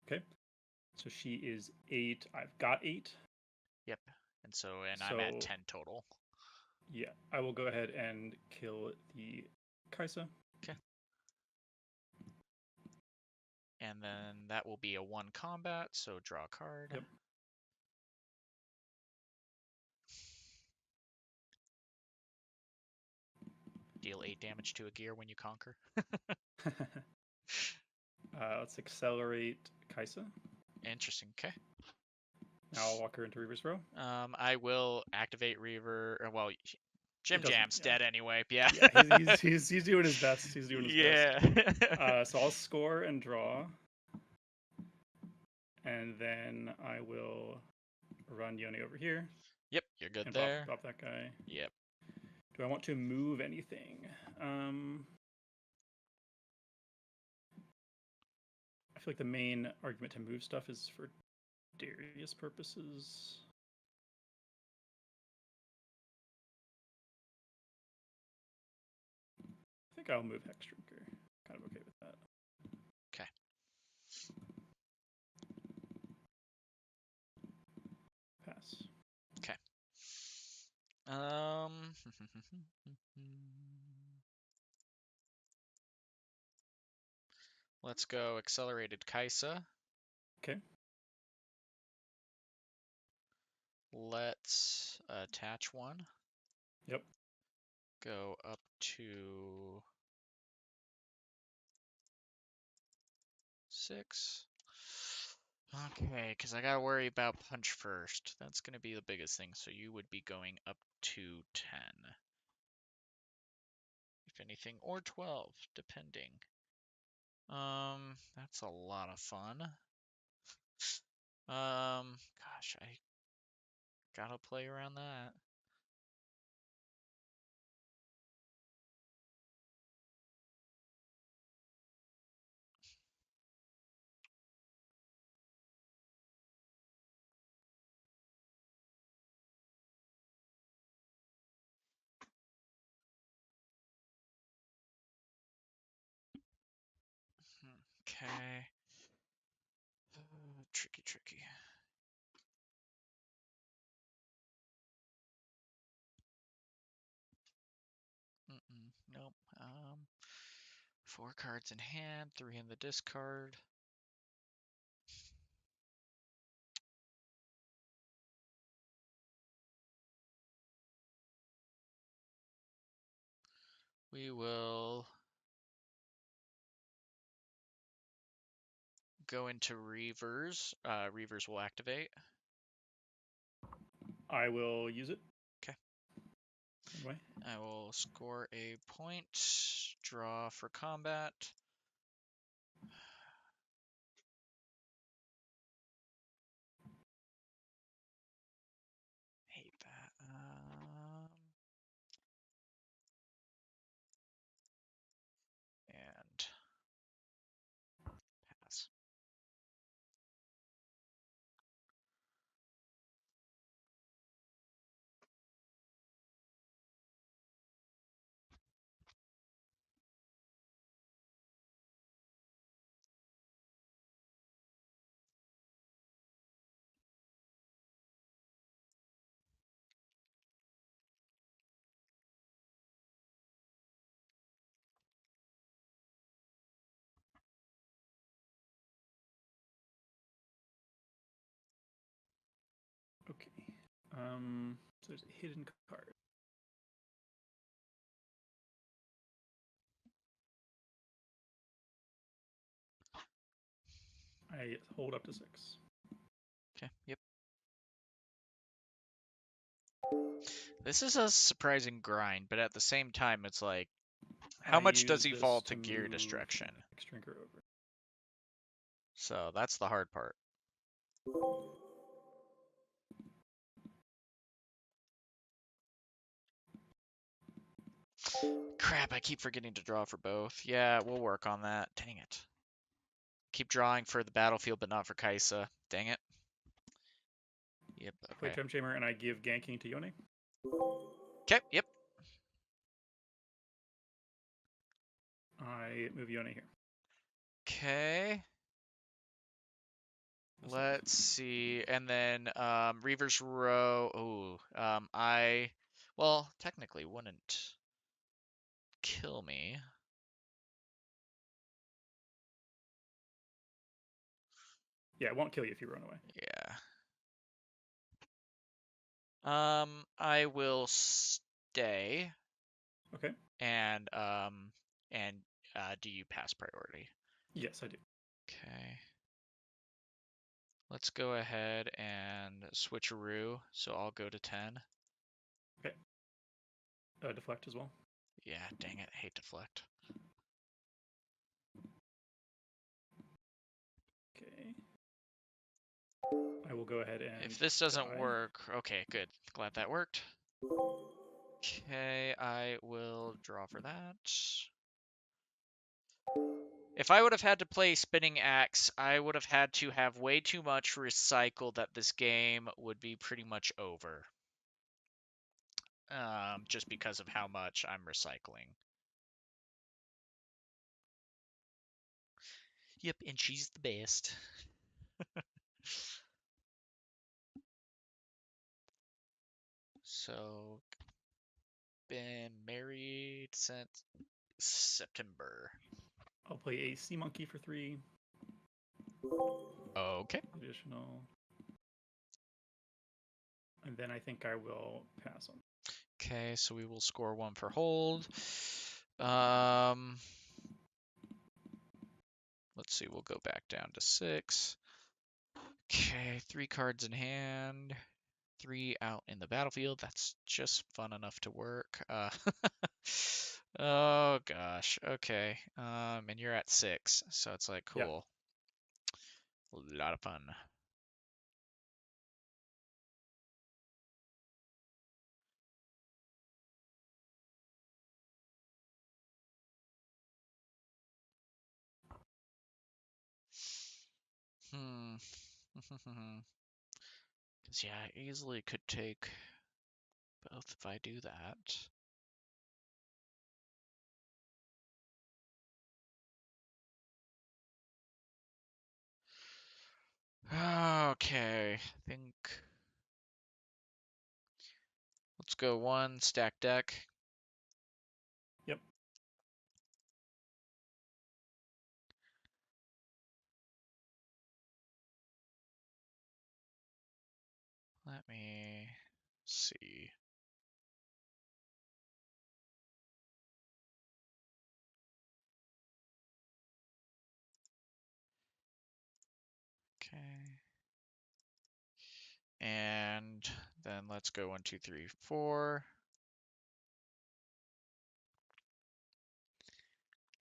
Speaker 2: Okay. So she is 8. I've got 8.
Speaker 3: Yep. And I'm at 10 total.
Speaker 2: Yeah, I will go ahead and kill the Kaisa.
Speaker 3: Okay. And then that will be a 1 combat, so draw a card.
Speaker 2: Yep.
Speaker 3: Deal 8 damage to a gear when you conquer.
Speaker 2: Let's accelerate Kaisa.
Speaker 3: Interesting. Okay.
Speaker 2: Now I'll walk her into Reaver's Row.
Speaker 3: I will activate Reaver. Well, Jim Jam's dead anyway. Yeah.
Speaker 2: Yeah, he's doing his best. He's doing his
Speaker 3: best.
Speaker 2: So I'll score and draw, and then I will run Yoni over here.
Speaker 3: Yep, you're good
Speaker 2: and
Speaker 3: there.
Speaker 2: Drop that guy.
Speaker 3: Yep.
Speaker 2: Do I want to move anything? I feel like the main argument to move stuff is for Darius purposes. I think I'll move Hexdrinker. Kind of okay with that.
Speaker 3: Okay.
Speaker 2: Pass.
Speaker 3: Okay. Let's go accelerated Kaisa.
Speaker 2: Okay.
Speaker 3: Let's attach 1.
Speaker 2: Yep.
Speaker 3: Go up to 6. Okay, because I gotta worry about punch first. That's gonna be the biggest thing. So you would be going up to 10. If anything, or 12, depending. That's a lot of fun. Gosh, I gotta play around that. Okay. Tricky. Nope. 4 cards in hand, 3 in the discard. We will go into Reavers. Reavers will activate.
Speaker 2: I will use it.
Speaker 3: Okay.
Speaker 2: Anyway.
Speaker 3: I will score a point. Draw for combat. Hate that. And pass.
Speaker 2: So there's a hidden card. I hold up to 6.
Speaker 3: Okay. Yep. This is a surprising grind, but at the same time, it's like, how much does he fall to gear destruction?
Speaker 2: Drinker over.
Speaker 3: So that's the hard part. Crap, I keep forgetting to draw for both. Yeah, we'll work on that. Dang it. Keep drawing for the battlefield, but not for Kaisa. Dang it. Yep,
Speaker 2: Play
Speaker 3: okay.
Speaker 2: Tomb Chamber, and I give ganking to Yone.
Speaker 3: Okay, yep.
Speaker 2: I move Yone here.
Speaker 3: Okay. Let's see. And then Reaver's Row. Well, technically wouldn't kill me.
Speaker 2: Yeah, it won't kill you if you run away.
Speaker 3: Yeah. I will stay.
Speaker 2: Okay.
Speaker 3: And do you pass priority?
Speaker 2: Yes, I do.
Speaker 3: Okay. Let's go ahead and switcheroo. So I'll go to 10.
Speaker 2: Okay. Deflect as well.
Speaker 3: Yeah, dang it. Hate deflect.
Speaker 2: Okay. I will go ahead and.
Speaker 3: If this doesn't
Speaker 2: die.
Speaker 3: work, okay, good. Glad that worked. Okay, I will draw for that. If I would have had to play Spinning Axe, I would have had to have way too much recycle that this game would be pretty much over. Just because of how much I'm recycling. Yep, and she's the best. So, been married since September.
Speaker 2: I'll play a Sea Monkey for 3.
Speaker 3: Okay.
Speaker 2: Additional. And then I think I will pass on.
Speaker 3: Okay, so we will score 1 for hold. Let's see, we'll go back down to 6. Okay, 3 cards in hand, 3 out in the battlefield. That's just fun enough to work. Oh gosh, okay. And you're at 6, so it's like cool. Yeah. A lot of fun. Because, yeah, I easily could take both if I do that. Okay, I think let's go 1 stack deck.
Speaker 2: Yep.
Speaker 3: Let me see. Okay. And then let's go 1, 2, 3, 4.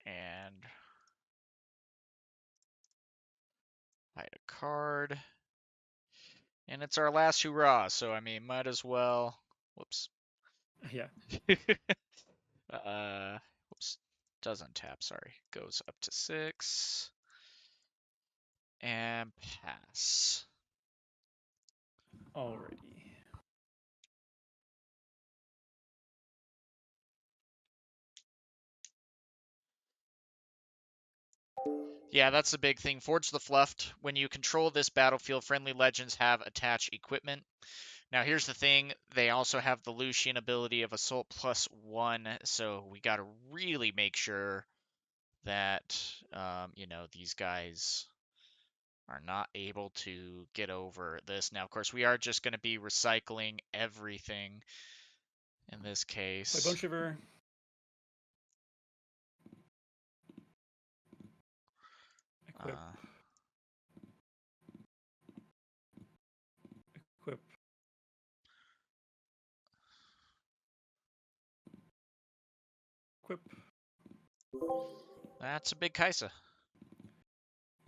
Speaker 3: And hide a card. And it's our last hurrah, so I mean, might as well. Whoops.
Speaker 2: Yeah.
Speaker 3: Whoops. Doesn't tap, sorry. Goes up to 6. And pass.
Speaker 2: Alrighty.
Speaker 3: Yeah, that's the big thing. Forge the Fluffed. When you control this battlefield, friendly legends have attached equipment. Now, here's the thing. They also have the Lucian ability of Assault +1, so we got to really make sure that, these guys are not able to get over this. Now, of course, we are just going to be recycling everything in this case.
Speaker 2: Play Bone Shiver. Equip. Equip. Equip.
Speaker 3: That's a big Kaisa.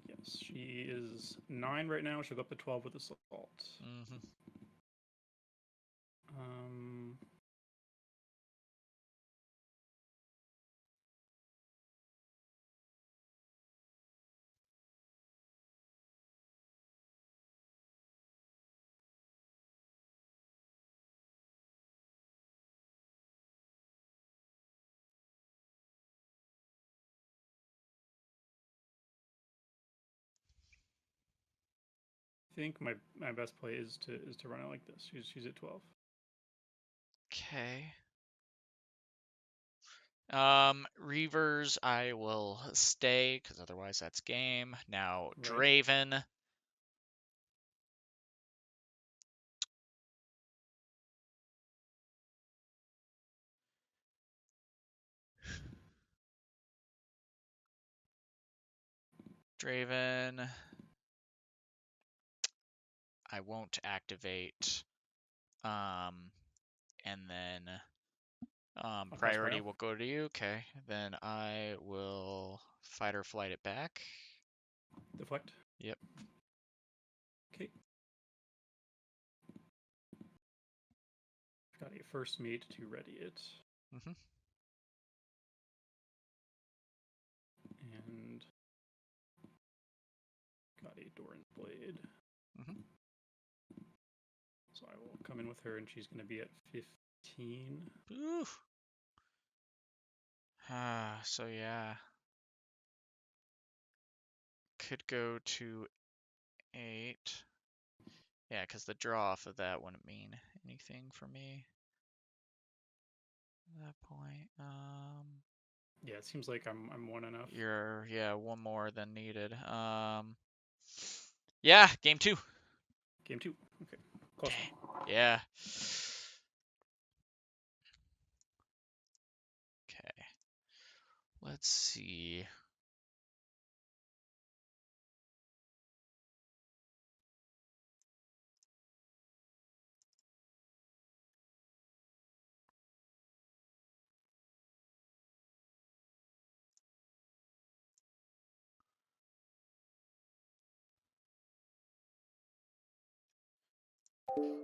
Speaker 2: Yes, she is 9 right now. She'll go up to 12 with Assault.
Speaker 3: Mm-hmm.
Speaker 2: I think my best play is to run it like this. She's at 12.
Speaker 3: Okay. Reavers, I will stay, because otherwise that's game. Now,
Speaker 2: Right.
Speaker 3: Draven. Draven. I won't activate. And then priority will go to you. Okay. Then I will fight or flight it back.
Speaker 2: Deflect?
Speaker 3: Yep.
Speaker 2: Okay. Got a first meet to ready it.
Speaker 3: Mm-hmm.
Speaker 2: And got a Doran's Blade.
Speaker 3: Mm-hmm.
Speaker 2: So I will come in with her, and she's going to be at 15.
Speaker 3: Oof. So yeah. Could go to 8. Yeah, because the draw off of that wouldn't mean anything for me at that point.
Speaker 2: Yeah, it seems like I'm one enough.
Speaker 3: You're one more than needed. Yeah, game 2.
Speaker 2: Game 2. Okay. Close one.
Speaker 3: Yeah. Okay. Let's see.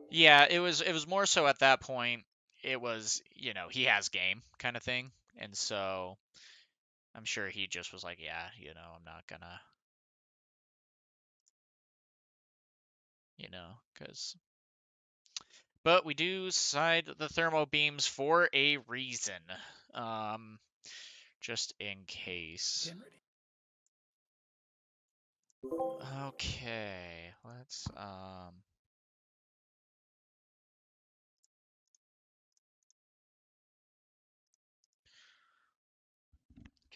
Speaker 3: Yeah, it was more so at that point. It was, he has game kind of thing, and so I'm sure he just was like, yeah, I'm not gonna, because. But we do side the thermo beams for a reason, just in case.
Speaker 2: Again, ready.
Speaker 3: Okay, let's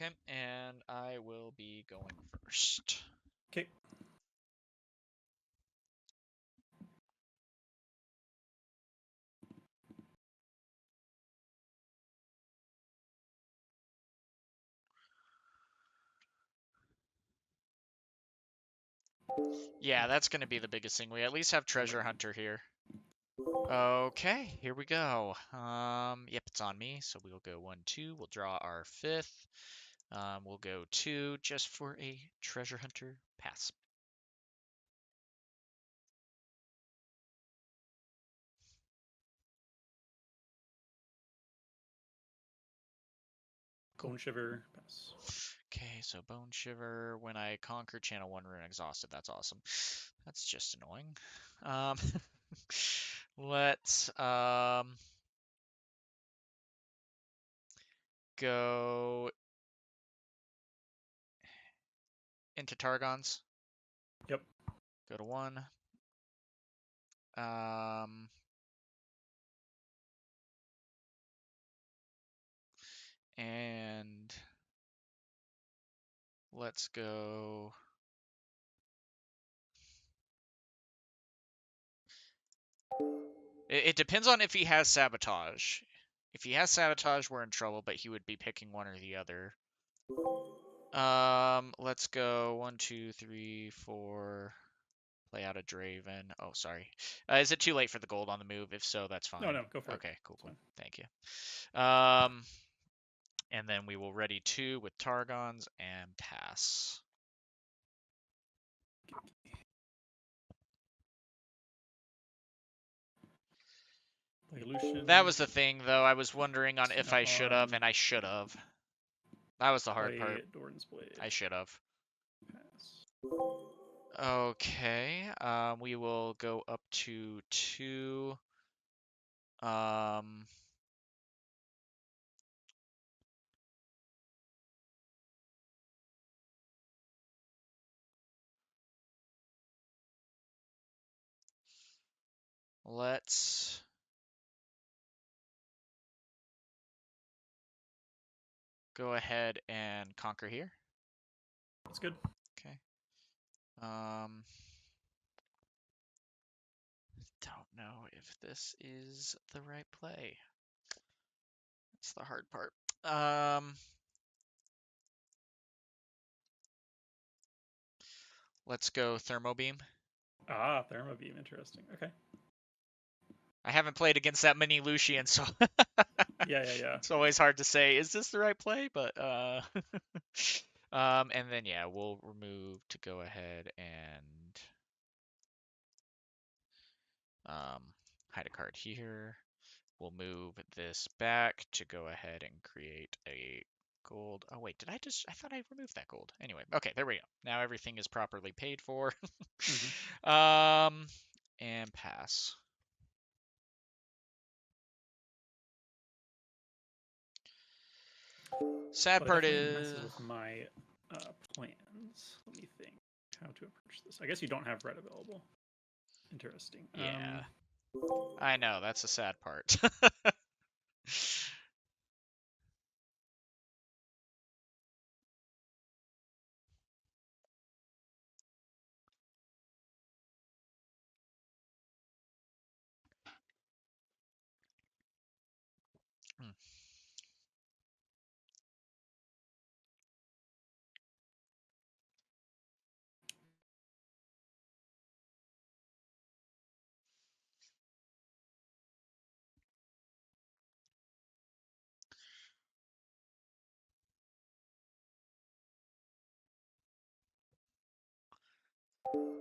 Speaker 3: Okay, and I will be going first.
Speaker 2: Okay.
Speaker 3: Yeah, that's going to be the biggest thing. We at least have Treasure Hunter here. Okay, here we go. Yep, it's on me. So we'll go 1, 2. We'll draw our 5th. We'll go 2 just for a Treasure Hunter pass.
Speaker 2: Bone Shiver. Pass.
Speaker 3: Okay, so Bone Shiver. When I conquer channel 1 rune exhausted. That's awesome. That's just annoying. Let's go into Targons.
Speaker 2: Yep.
Speaker 3: Go to 1. And let's go It depends on if he has sabotage. If he has sabotage, we're in trouble, but he would be picking one or the other. Let's go 1, 2, 3, 4. Play out a Draven. Oh, sorry. Is it too late for the gold on the move? If so, that's fine.
Speaker 2: No, go for it.
Speaker 3: Okay, cool.
Speaker 2: It's fine.
Speaker 3: Thank you. And then we will ready 2 with Targons and pass.
Speaker 2: Play Lucian.
Speaker 3: That was the thing, though. I was wondering on if I should have,
Speaker 2: on.
Speaker 3: and I should have. That was the hard part.
Speaker 2: Doran's Blade.
Speaker 3: I should have.
Speaker 2: Pass.
Speaker 3: Okay. We will go up to 2. Let's go ahead and conquer here.
Speaker 2: That's good.
Speaker 3: Okay. Don't know if this is the right play. That's the hard part. Let's go Thermo Beam.
Speaker 2: Ah, Thermo Beam. Interesting. Okay.
Speaker 3: I haven't played against that many Lucian, so
Speaker 2: Yeah.
Speaker 3: it's always hard to say, is this the right play? But and then yeah, we'll remove to go ahead and hide a card here. We'll move this back to go ahead and create a gold. Oh wait, I thought I removed that gold. Anyway, okay, there we go. Now everything is properly paid for. And pass. Sad part is
Speaker 2: messes with my plans. Let me think how to approach this. I guess you don't have red available. Interesting.
Speaker 3: Yeah. I know, that's a sad part.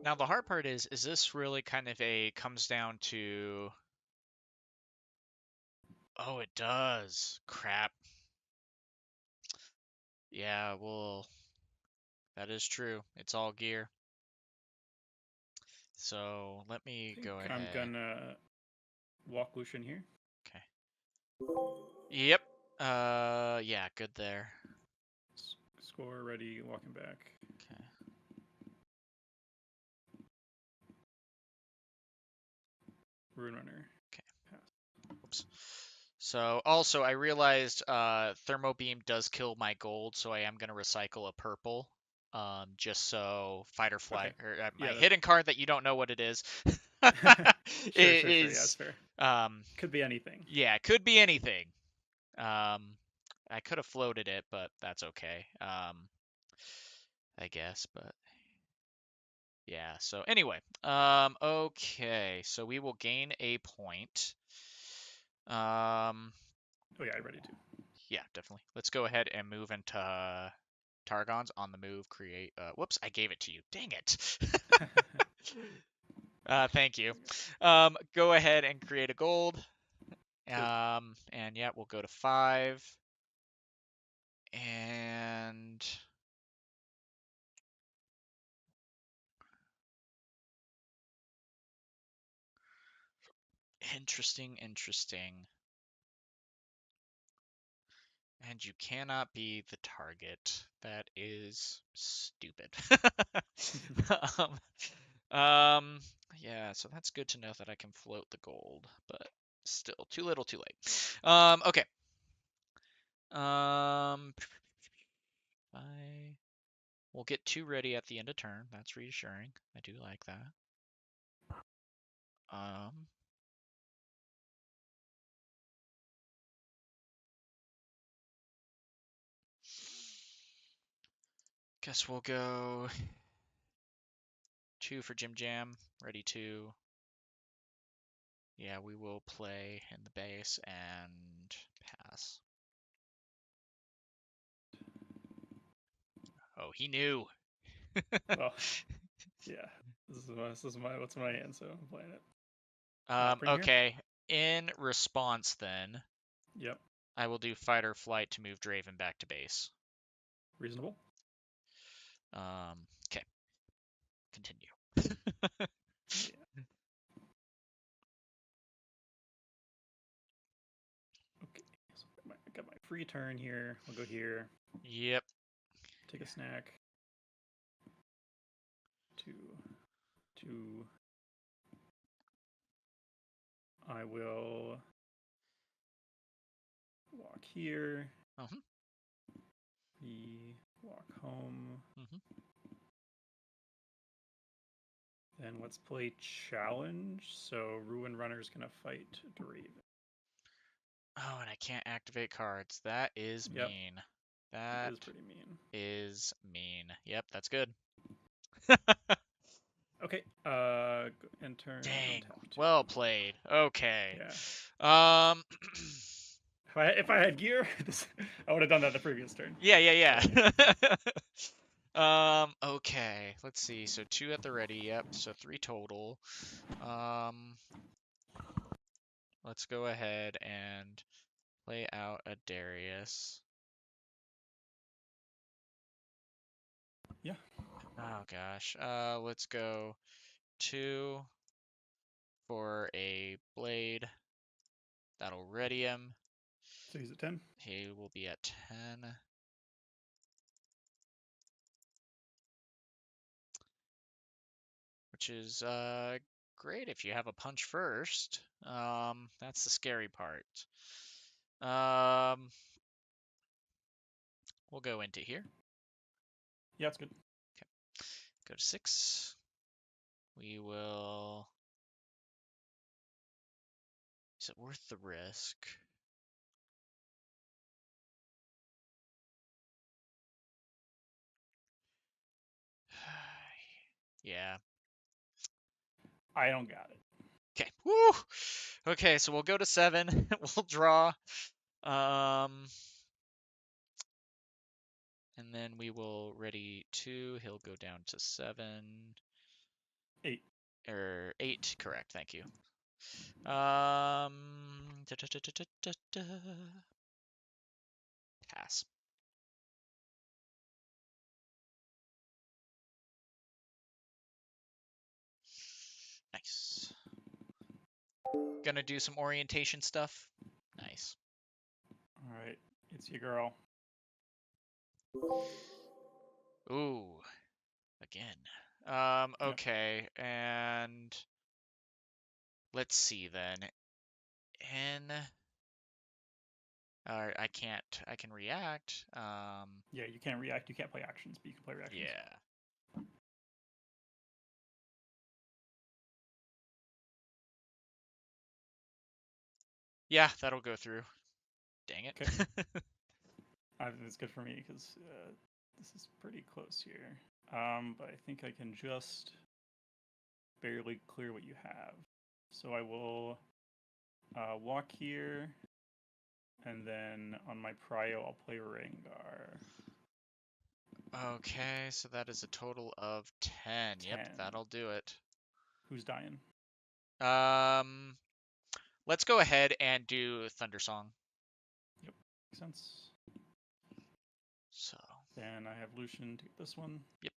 Speaker 3: Now the hard part is this really kind of comes down to, oh, it does. Crap. Yeah, well, that is true. It's all gear. So let me go ahead.
Speaker 2: I'm gonna walk Lucian here.
Speaker 3: Okay. Yep. Yeah, good there.
Speaker 2: Score ready, walking back.
Speaker 3: Okay.
Speaker 2: Rune Runner.
Speaker 3: Okay. Oops. So also I realized Thermo Beam does kill my gold, so I am gonna recycle a purple. Just so fight or flight, or my hidden card that you don't know what it is.
Speaker 2: Sure. Yeah, that's fair. Could be anything.
Speaker 3: Yeah, it could be anything. I could have floated it, but that's okay. I guess, but yeah. So anyway, okay. So we will gain a point.
Speaker 2: Oh yeah, I'm ready to.
Speaker 3: Yeah, definitely. Let's go ahead and move into Targons on the move. Create. Whoops, I gave it to you. Dang it. Thank you. Go ahead and create a gold. And yeah, we'll go to 5. And interesting. And you cannot be the target. That is stupid. Yeah, so that's good to know that I can float the gold, but still too little, too late. Okay. We'll get 2 ready at the end of turn. That's reassuring. I do like that. Guess we'll go 2 for Jim Jam. Ready to. Yeah, we will play in the base and pass. Oh, he knew.
Speaker 2: Well, yeah. What's my hand, so I'm playing it. Spring here?
Speaker 3: Okay. In response, then,
Speaker 2: Yep.
Speaker 3: I will do fight or flight to move Draven back to base.
Speaker 2: Reasonable.
Speaker 3: Okay. Continue.
Speaker 2: Yeah. Okay. So I got my free turn here. I'll go here.
Speaker 3: Yep.
Speaker 2: Take a snack. 2. I will walk here.
Speaker 3: Uh-huh.
Speaker 2: We walk home.
Speaker 3: Mm-hmm.
Speaker 2: Then let's play challenge. So Ruin Runner's gonna fight Draven.
Speaker 3: Oh, and I can't activate cards. That is
Speaker 2: Yep.
Speaker 3: mean. That
Speaker 2: is pretty mean.
Speaker 3: is mean. Yep, that's good.
Speaker 2: Okay. End turn.
Speaker 3: Dang.
Speaker 2: Tap 2.
Speaker 3: Well played. Okay.
Speaker 2: Yeah. If I had gear, I would have done that the previous turn.
Speaker 3: Yeah. Okay. Let's see. So 2 at the ready. Yep. So 3 total. Let's go ahead and play out a Darius.
Speaker 2: Yeah.
Speaker 3: Oh gosh. Let's go 2 for a blade. That'll ready him.
Speaker 2: So he's at 10.
Speaker 3: He will be at 10. Which is great if you have a punch first. That's the scary part. We'll go into here.
Speaker 2: Yeah, it's good.
Speaker 3: Okay. Go to 6. We will. Is it worth the risk? Yeah.
Speaker 2: I don't got it.
Speaker 3: Okay. Woo! Okay, so we'll go to 7. We'll draw. And then we will ready 2. He'll go down to 7.
Speaker 2: 8.
Speaker 3: Or 8, correct, thank you. Pass. Nice. Gonna do some orientation stuff. Nice.
Speaker 2: All right. It's your girl.
Speaker 3: Ooh. Again. Okay, and let's see then. I can react.
Speaker 2: Yeah, you can't react. You can't play actions, but you can play reactions.
Speaker 3: Yeah. Yeah, that'll go through. Dang it.
Speaker 2: Okay. I think it's good for me because this is pretty close here. But I think I can just barely clear what you have. So I will walk here, and then on my prio I'll play Rengar.
Speaker 3: Okay, so that is a total of 10.
Speaker 2: 10.
Speaker 3: Yep, that'll do it.
Speaker 2: Who's dying?
Speaker 3: Let's go ahead and do Thunder Song.
Speaker 2: Yep, makes sense.
Speaker 3: So.
Speaker 2: Then I have Lucian to get this one.
Speaker 3: Yep.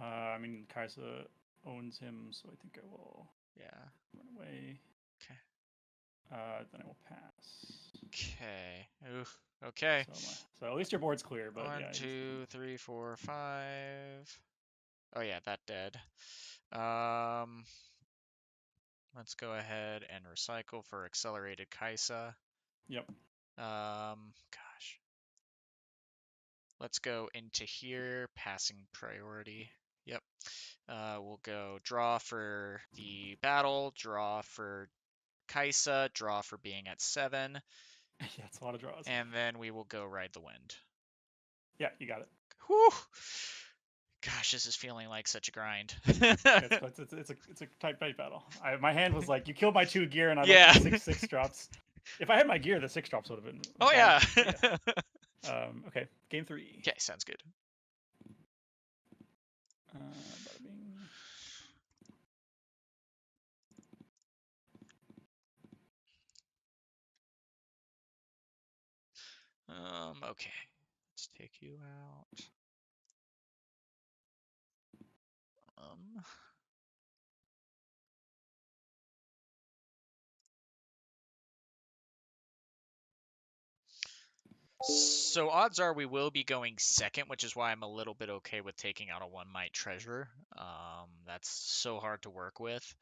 Speaker 2: I mean, Kaisa owns him, so I think I will.
Speaker 3: Yeah.
Speaker 2: Run away.
Speaker 3: Okay.
Speaker 2: Then I will pass.
Speaker 3: Okay. Oof. Okay.
Speaker 2: So at least your board's clear, but
Speaker 3: 1,
Speaker 2: yeah.
Speaker 3: 2, 3, 4, 5. Oh yeah, that dead. Let's go ahead and recycle for accelerated Kaisa.
Speaker 2: Yep.
Speaker 3: Gosh. Let's go into here, passing priority. Yep. We'll go draw for the battle, draw for Kaisa, draw for being at 7.
Speaker 2: Yeah, it's a lot of draws.
Speaker 3: And then we will go ride the wind.
Speaker 2: Yeah, you got it.
Speaker 3: Whew. Gosh, this is feeling like such a grind.
Speaker 2: It's a tight battle. My hand was like, you killed my 2 gear, and I
Speaker 3: Yeah.
Speaker 2: looked at 6 drops. If I had my gear, the 6 drops would have been.
Speaker 3: Oh yeah.
Speaker 2: Okay, game 3.
Speaker 3: Okay, sounds good.
Speaker 2: Bada bing.
Speaker 3: Okay. Let's take you out. So odds are we will be going second, which is why I'm a little bit okay with taking out a 1 Might Treasure. That's so hard to work with.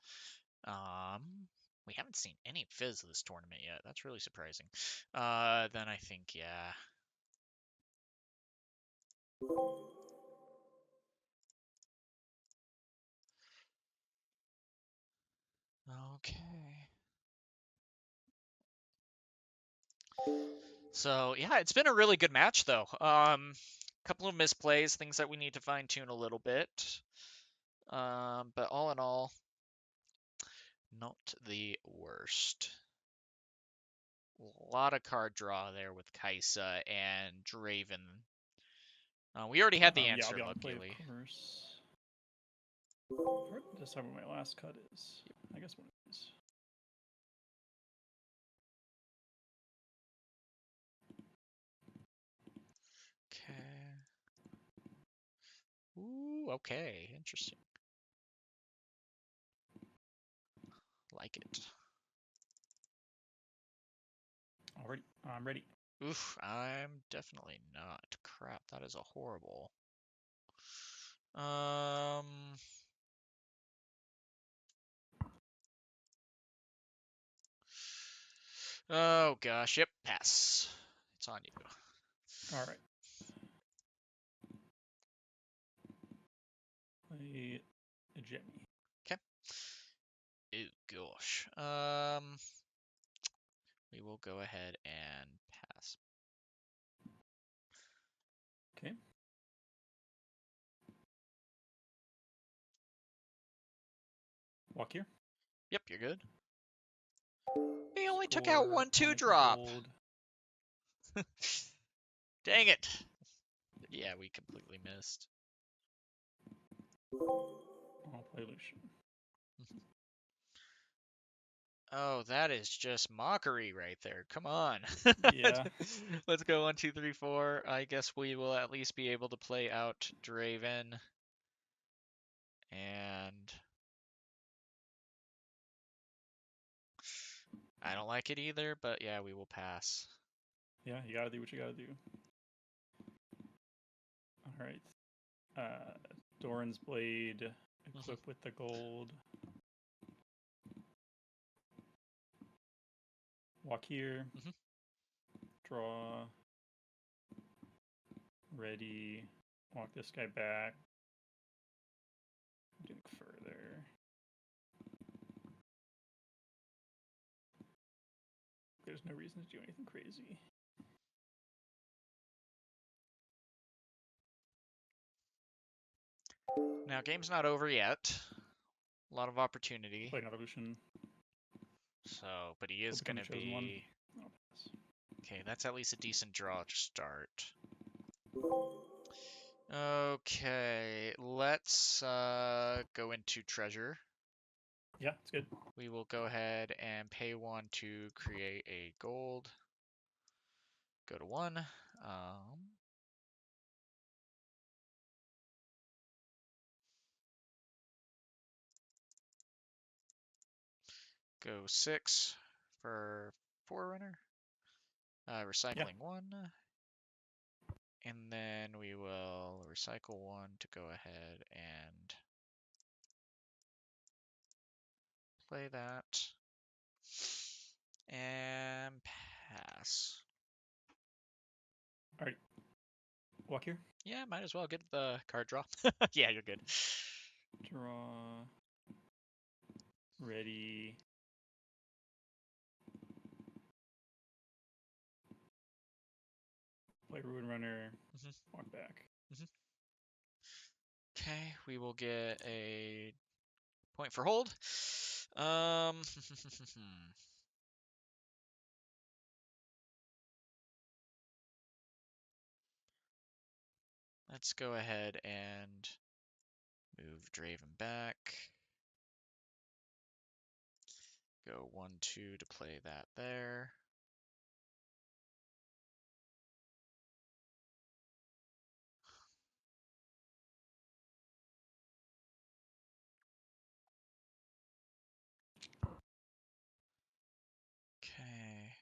Speaker 3: We haven't seen any Fizz this tournament yet. That's really surprising. Then I think, yeah. Okay. So yeah, it's been a really good match though. Couple of misplays, things that we need to fine tune a little bit. But all in all, not the worst. A lot of card draw there with Kaisa and Draven. We already had the
Speaker 2: Yeah,
Speaker 3: answer,
Speaker 2: I'll be on play,
Speaker 3: luckily.
Speaker 2: of course. Hard to decide what my last cut is. I guess what it is.
Speaker 3: Okay. Ooh, okay. Interesting. Like it.
Speaker 2: Alrighty, I'm ready.
Speaker 3: Oof, I'm definitely not. Crap, that is a horrible. Oh gosh, yep, pass. It's on you.
Speaker 2: Alright. Play a Jemmy.
Speaker 3: Okay. Oh gosh. We will go ahead and pass.
Speaker 2: Okay. Walk here.
Speaker 3: Yep, you're good. He only took
Speaker 2: Score
Speaker 3: out 1/2
Speaker 2: on the
Speaker 3: drop.
Speaker 2: gold.
Speaker 3: Dang it. Yeah, we completely missed.
Speaker 2: I'll play Lucian.
Speaker 3: Oh, that is just mockery right there. Come on.
Speaker 2: Yeah.
Speaker 3: Let's go 1, 2, 3, 4. I guess we will at least be able to play out Draven. And I don't like it either, but yeah, we will pass.
Speaker 2: Yeah, you gotta do what you gotta do. Alright. Doran's Blade, equip with the gold. Walk here. Draw. Ready. Walk this guy back. Duke further. There's no reason to do anything crazy.
Speaker 3: Now, game's not over yet. A lot of opportunity.
Speaker 2: Play another Lucian.
Speaker 3: So, but he is going to
Speaker 2: chosen one.
Speaker 3: be... Okay, that's at least a decent draw to start. Okay, let's go into treasure.
Speaker 2: Yeah, it's good.
Speaker 3: We will go ahead and pay 1 to create a gold. Go to 1. Go 6 for Forerunner. Recycling 1. And then we will recycle 1 to go ahead and play that. And pass.
Speaker 2: Alright. Walk here.
Speaker 3: Yeah, might as well get the card draw. Yeah, you're good.
Speaker 2: Draw. Ready. play Ruin Runner,
Speaker 3: Mhm.
Speaker 2: walk back.
Speaker 3: Okay, we will get a point for hold. Um, let's go ahead and move Draven back. Go 1-2 to play that there. Okay.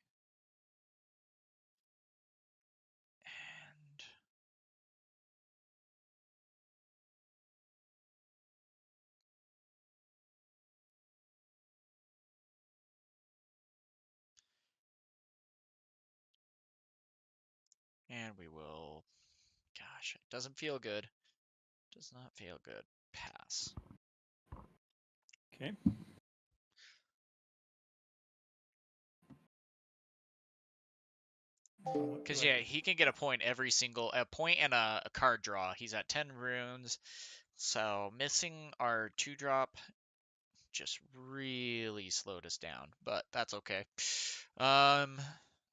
Speaker 3: And we will, gosh, it doesn't feel good. Does not feel good. Pass.
Speaker 2: Okay.
Speaker 3: Because yeah, he can get a point a point and a card draw. He's at 10 runes, so missing our 2-drop just really slowed us down, but that's okay.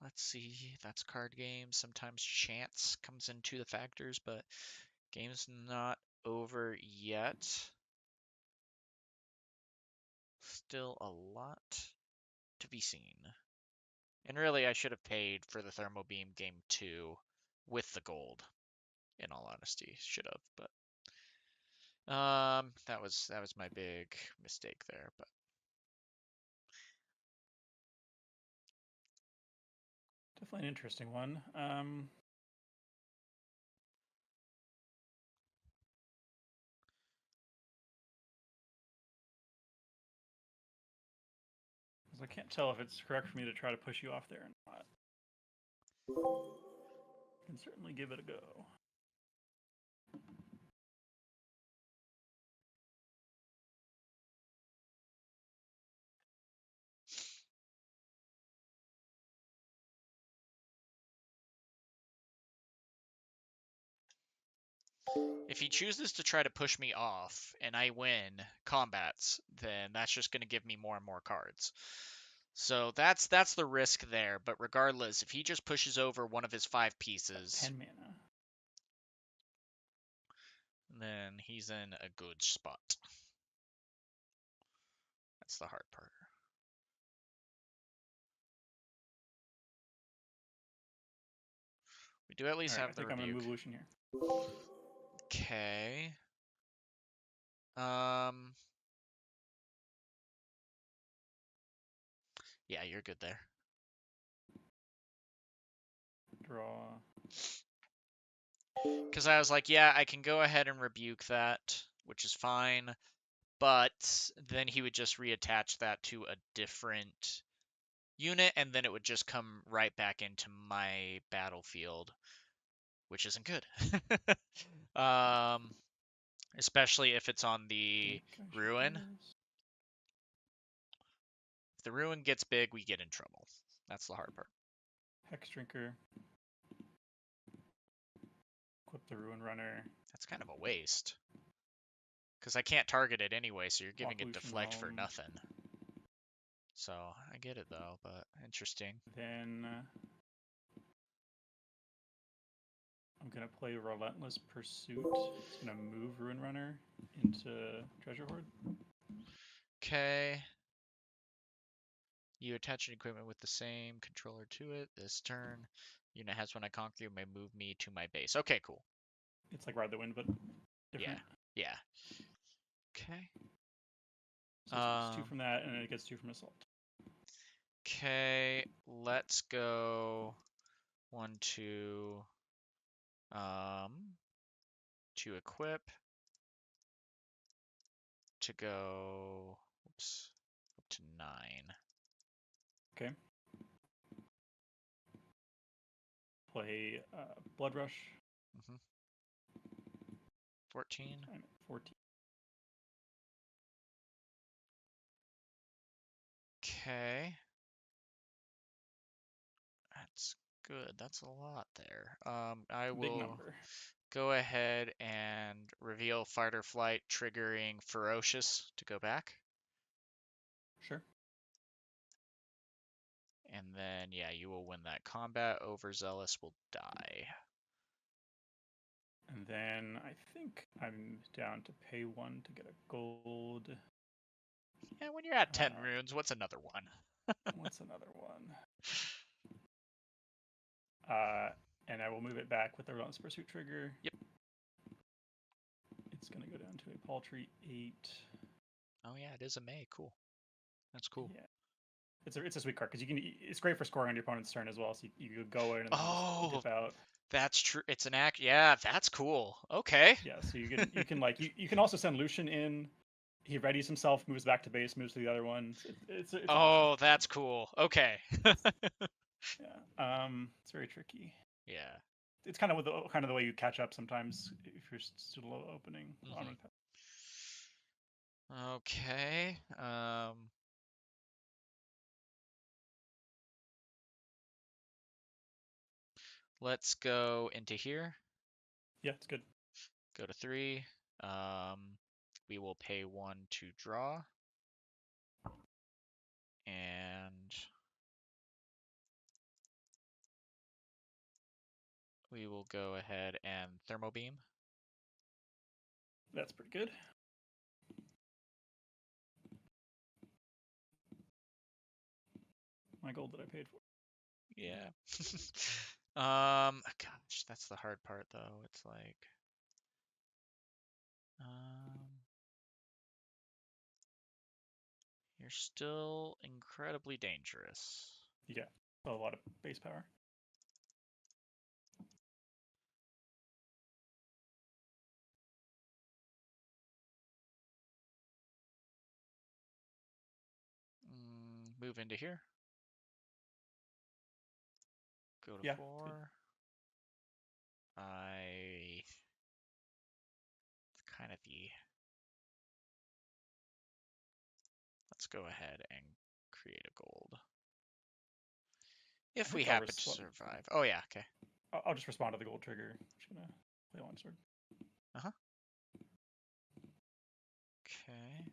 Speaker 3: Let's see. That's card games. Sometimes chance comes into the factors, but game's not over yet. Still a lot to be seen. And really, I should have paid for the Thermo Beam game 2 with the gold. In all honesty, should have, but that was my big mistake there. But
Speaker 2: definitely an interesting one. I can't tell if it's correct for me to try to push you off there or not. I can certainly give it a go.
Speaker 3: if he chooses to try to push me off and I win combats, then that's just going to give me more and more cards. So that's the risk there. But regardless, if he just pushes over one of his 5 pieces,
Speaker 2: 10 mana.
Speaker 3: then he's in a good spot. That's the hard part. We do at least have the
Speaker 2: I think I'm going to
Speaker 3: rebuke.
Speaker 2: move Lucian here.
Speaker 3: Okay. Yeah, you're good there.
Speaker 2: Draw.
Speaker 3: Because I was like, yeah, I can go ahead and rebuke that, which is fine. But then he would just reattach that to a different unit, and then it would just come right back into my battlefield, which isn't good. Especially if it's on the ruin. If the ruin gets big, we get in trouble. That's the hard part.
Speaker 2: Hex Drinker. Equip the Ruin Runner.
Speaker 3: That's kind of a waste. Because I can't target it anyway, so you're giving it deflect for nothing. So, I get it though, but interesting.
Speaker 2: Then I'm going to play Relentless Pursuit. It's going to move Ruin Runner into Treasure Hoard.
Speaker 3: Okay. You attach an equipment with the same controller to it this turn. Unit has when I conquer you may move me to my base. Okay, cool.
Speaker 2: It's like Ride the Wind, but different.
Speaker 3: Yeah. Okay.
Speaker 2: So it's 2 from that, and it gets 2 from Assault.
Speaker 3: Okay, let's go 1-2. To equip. To go, oops, up to 9.
Speaker 2: Okay. Play Blood Rush.
Speaker 3: 14.
Speaker 2: I'm at 14.
Speaker 3: Okay. Let's good. That's a lot there. I
Speaker 2: Big
Speaker 3: will
Speaker 2: number.
Speaker 3: go ahead and reveal Fight or Flight, triggering Ferocious to go back.
Speaker 2: Sure.
Speaker 3: And then, yeah, you will win that combat. Overzealous will die.
Speaker 2: And then I think I'm down to pay 1 to get a gold.
Speaker 3: Yeah, when you're at 10 runes, what's another one?
Speaker 2: What's another one? And I will move it back with the Relentless Pursuit trigger.
Speaker 3: Yep.
Speaker 2: It's going to go down to a paltry 8.
Speaker 3: Oh yeah, it is a May. Cool. That's cool.
Speaker 2: Yeah. It's a sweet card because it's great for scoring on your opponent's turn as well. So you could go in and then just dip out.
Speaker 3: That's true. It's an act. Yeah, that's cool. Okay.
Speaker 2: Yeah, so you can also send Lucian in. He readies himself, moves back to base, moves to the other one. It's
Speaker 3: awesome. That's cool. Okay.
Speaker 2: Yeah. It's very tricky.
Speaker 3: Yeah.
Speaker 2: It's kind of the way you catch up sometimes if you're still low opening.
Speaker 3: Mm-hmm. Okay. Let's go into here.
Speaker 2: Yeah, it's good.
Speaker 3: Go to 3. We will pay 1 to draw. And we will go ahead and Thermo Beam.
Speaker 2: That's pretty good. My gold that I paid for.
Speaker 3: Yeah. Gosh, that's the hard part though. It's like, you're still incredibly dangerous.
Speaker 2: Yeah, a lot of base power.
Speaker 3: Move into here. Go to 4. It's kind of the... Let's go ahead and create a gold. If we happen to survive. Oh yeah, okay.
Speaker 2: I'll just respond to the gold trigger. I'm just gonna play one sword.
Speaker 3: Uh-huh. Okay.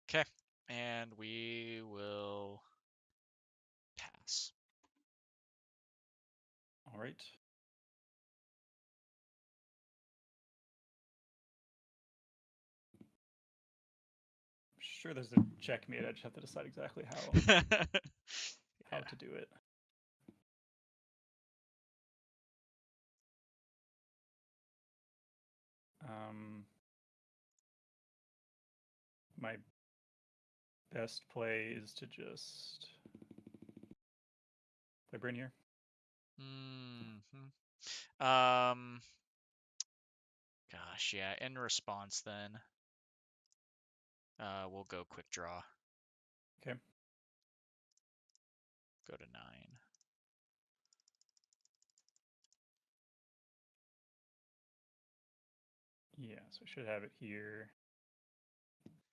Speaker 3: Okay, and we will pass.
Speaker 2: All right. I'm sure there's a checkmate. I just have to decide exactly how to do it. My best play is to just play Bryn here.
Speaker 3: Gosh, yeah. In response, then we'll go quick draw.
Speaker 2: Okay.
Speaker 3: Go to 9.
Speaker 2: Yeah, so I should have it here.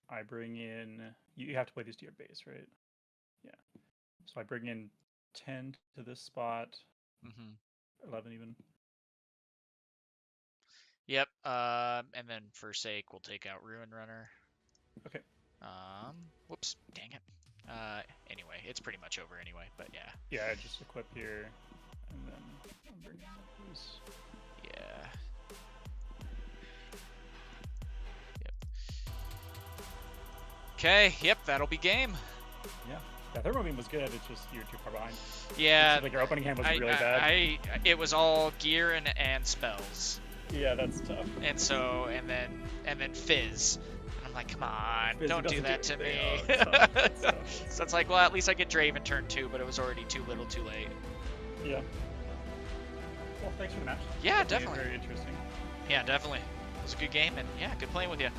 Speaker 2: I bring in... You have to play these to your base, right? Yeah. So I bring in 10 to this spot. 11 even.
Speaker 3: Yep. And then for sake, we'll take out Ruin Runner.
Speaker 2: Okay.
Speaker 3: Whoops. Dang it. Anyway, it's pretty much over anyway, but yeah.
Speaker 2: Yeah, I just equip here, and then I'll bring in those.
Speaker 3: Yeah. Okay, yep, that'll be game.
Speaker 2: Yeah. Yeah, Thermo Beam was good, it's just you're too far behind.
Speaker 3: Yeah.
Speaker 2: Like your opening hand was really bad.
Speaker 3: It was all gear and spells.
Speaker 2: Yeah, that's tough.
Speaker 3: And so, and then Fizz. And I'm like, come on, don't do that to me.
Speaker 2: It's tough.
Speaker 3: So it's like, well, at least I get Draven turn 2, but it was already too little too late.
Speaker 2: Yeah. Well, thanks for the match.
Speaker 3: Yeah, definitely.
Speaker 2: Very interesting.
Speaker 3: Yeah, definitely. It was a good game, and yeah, good playing with you.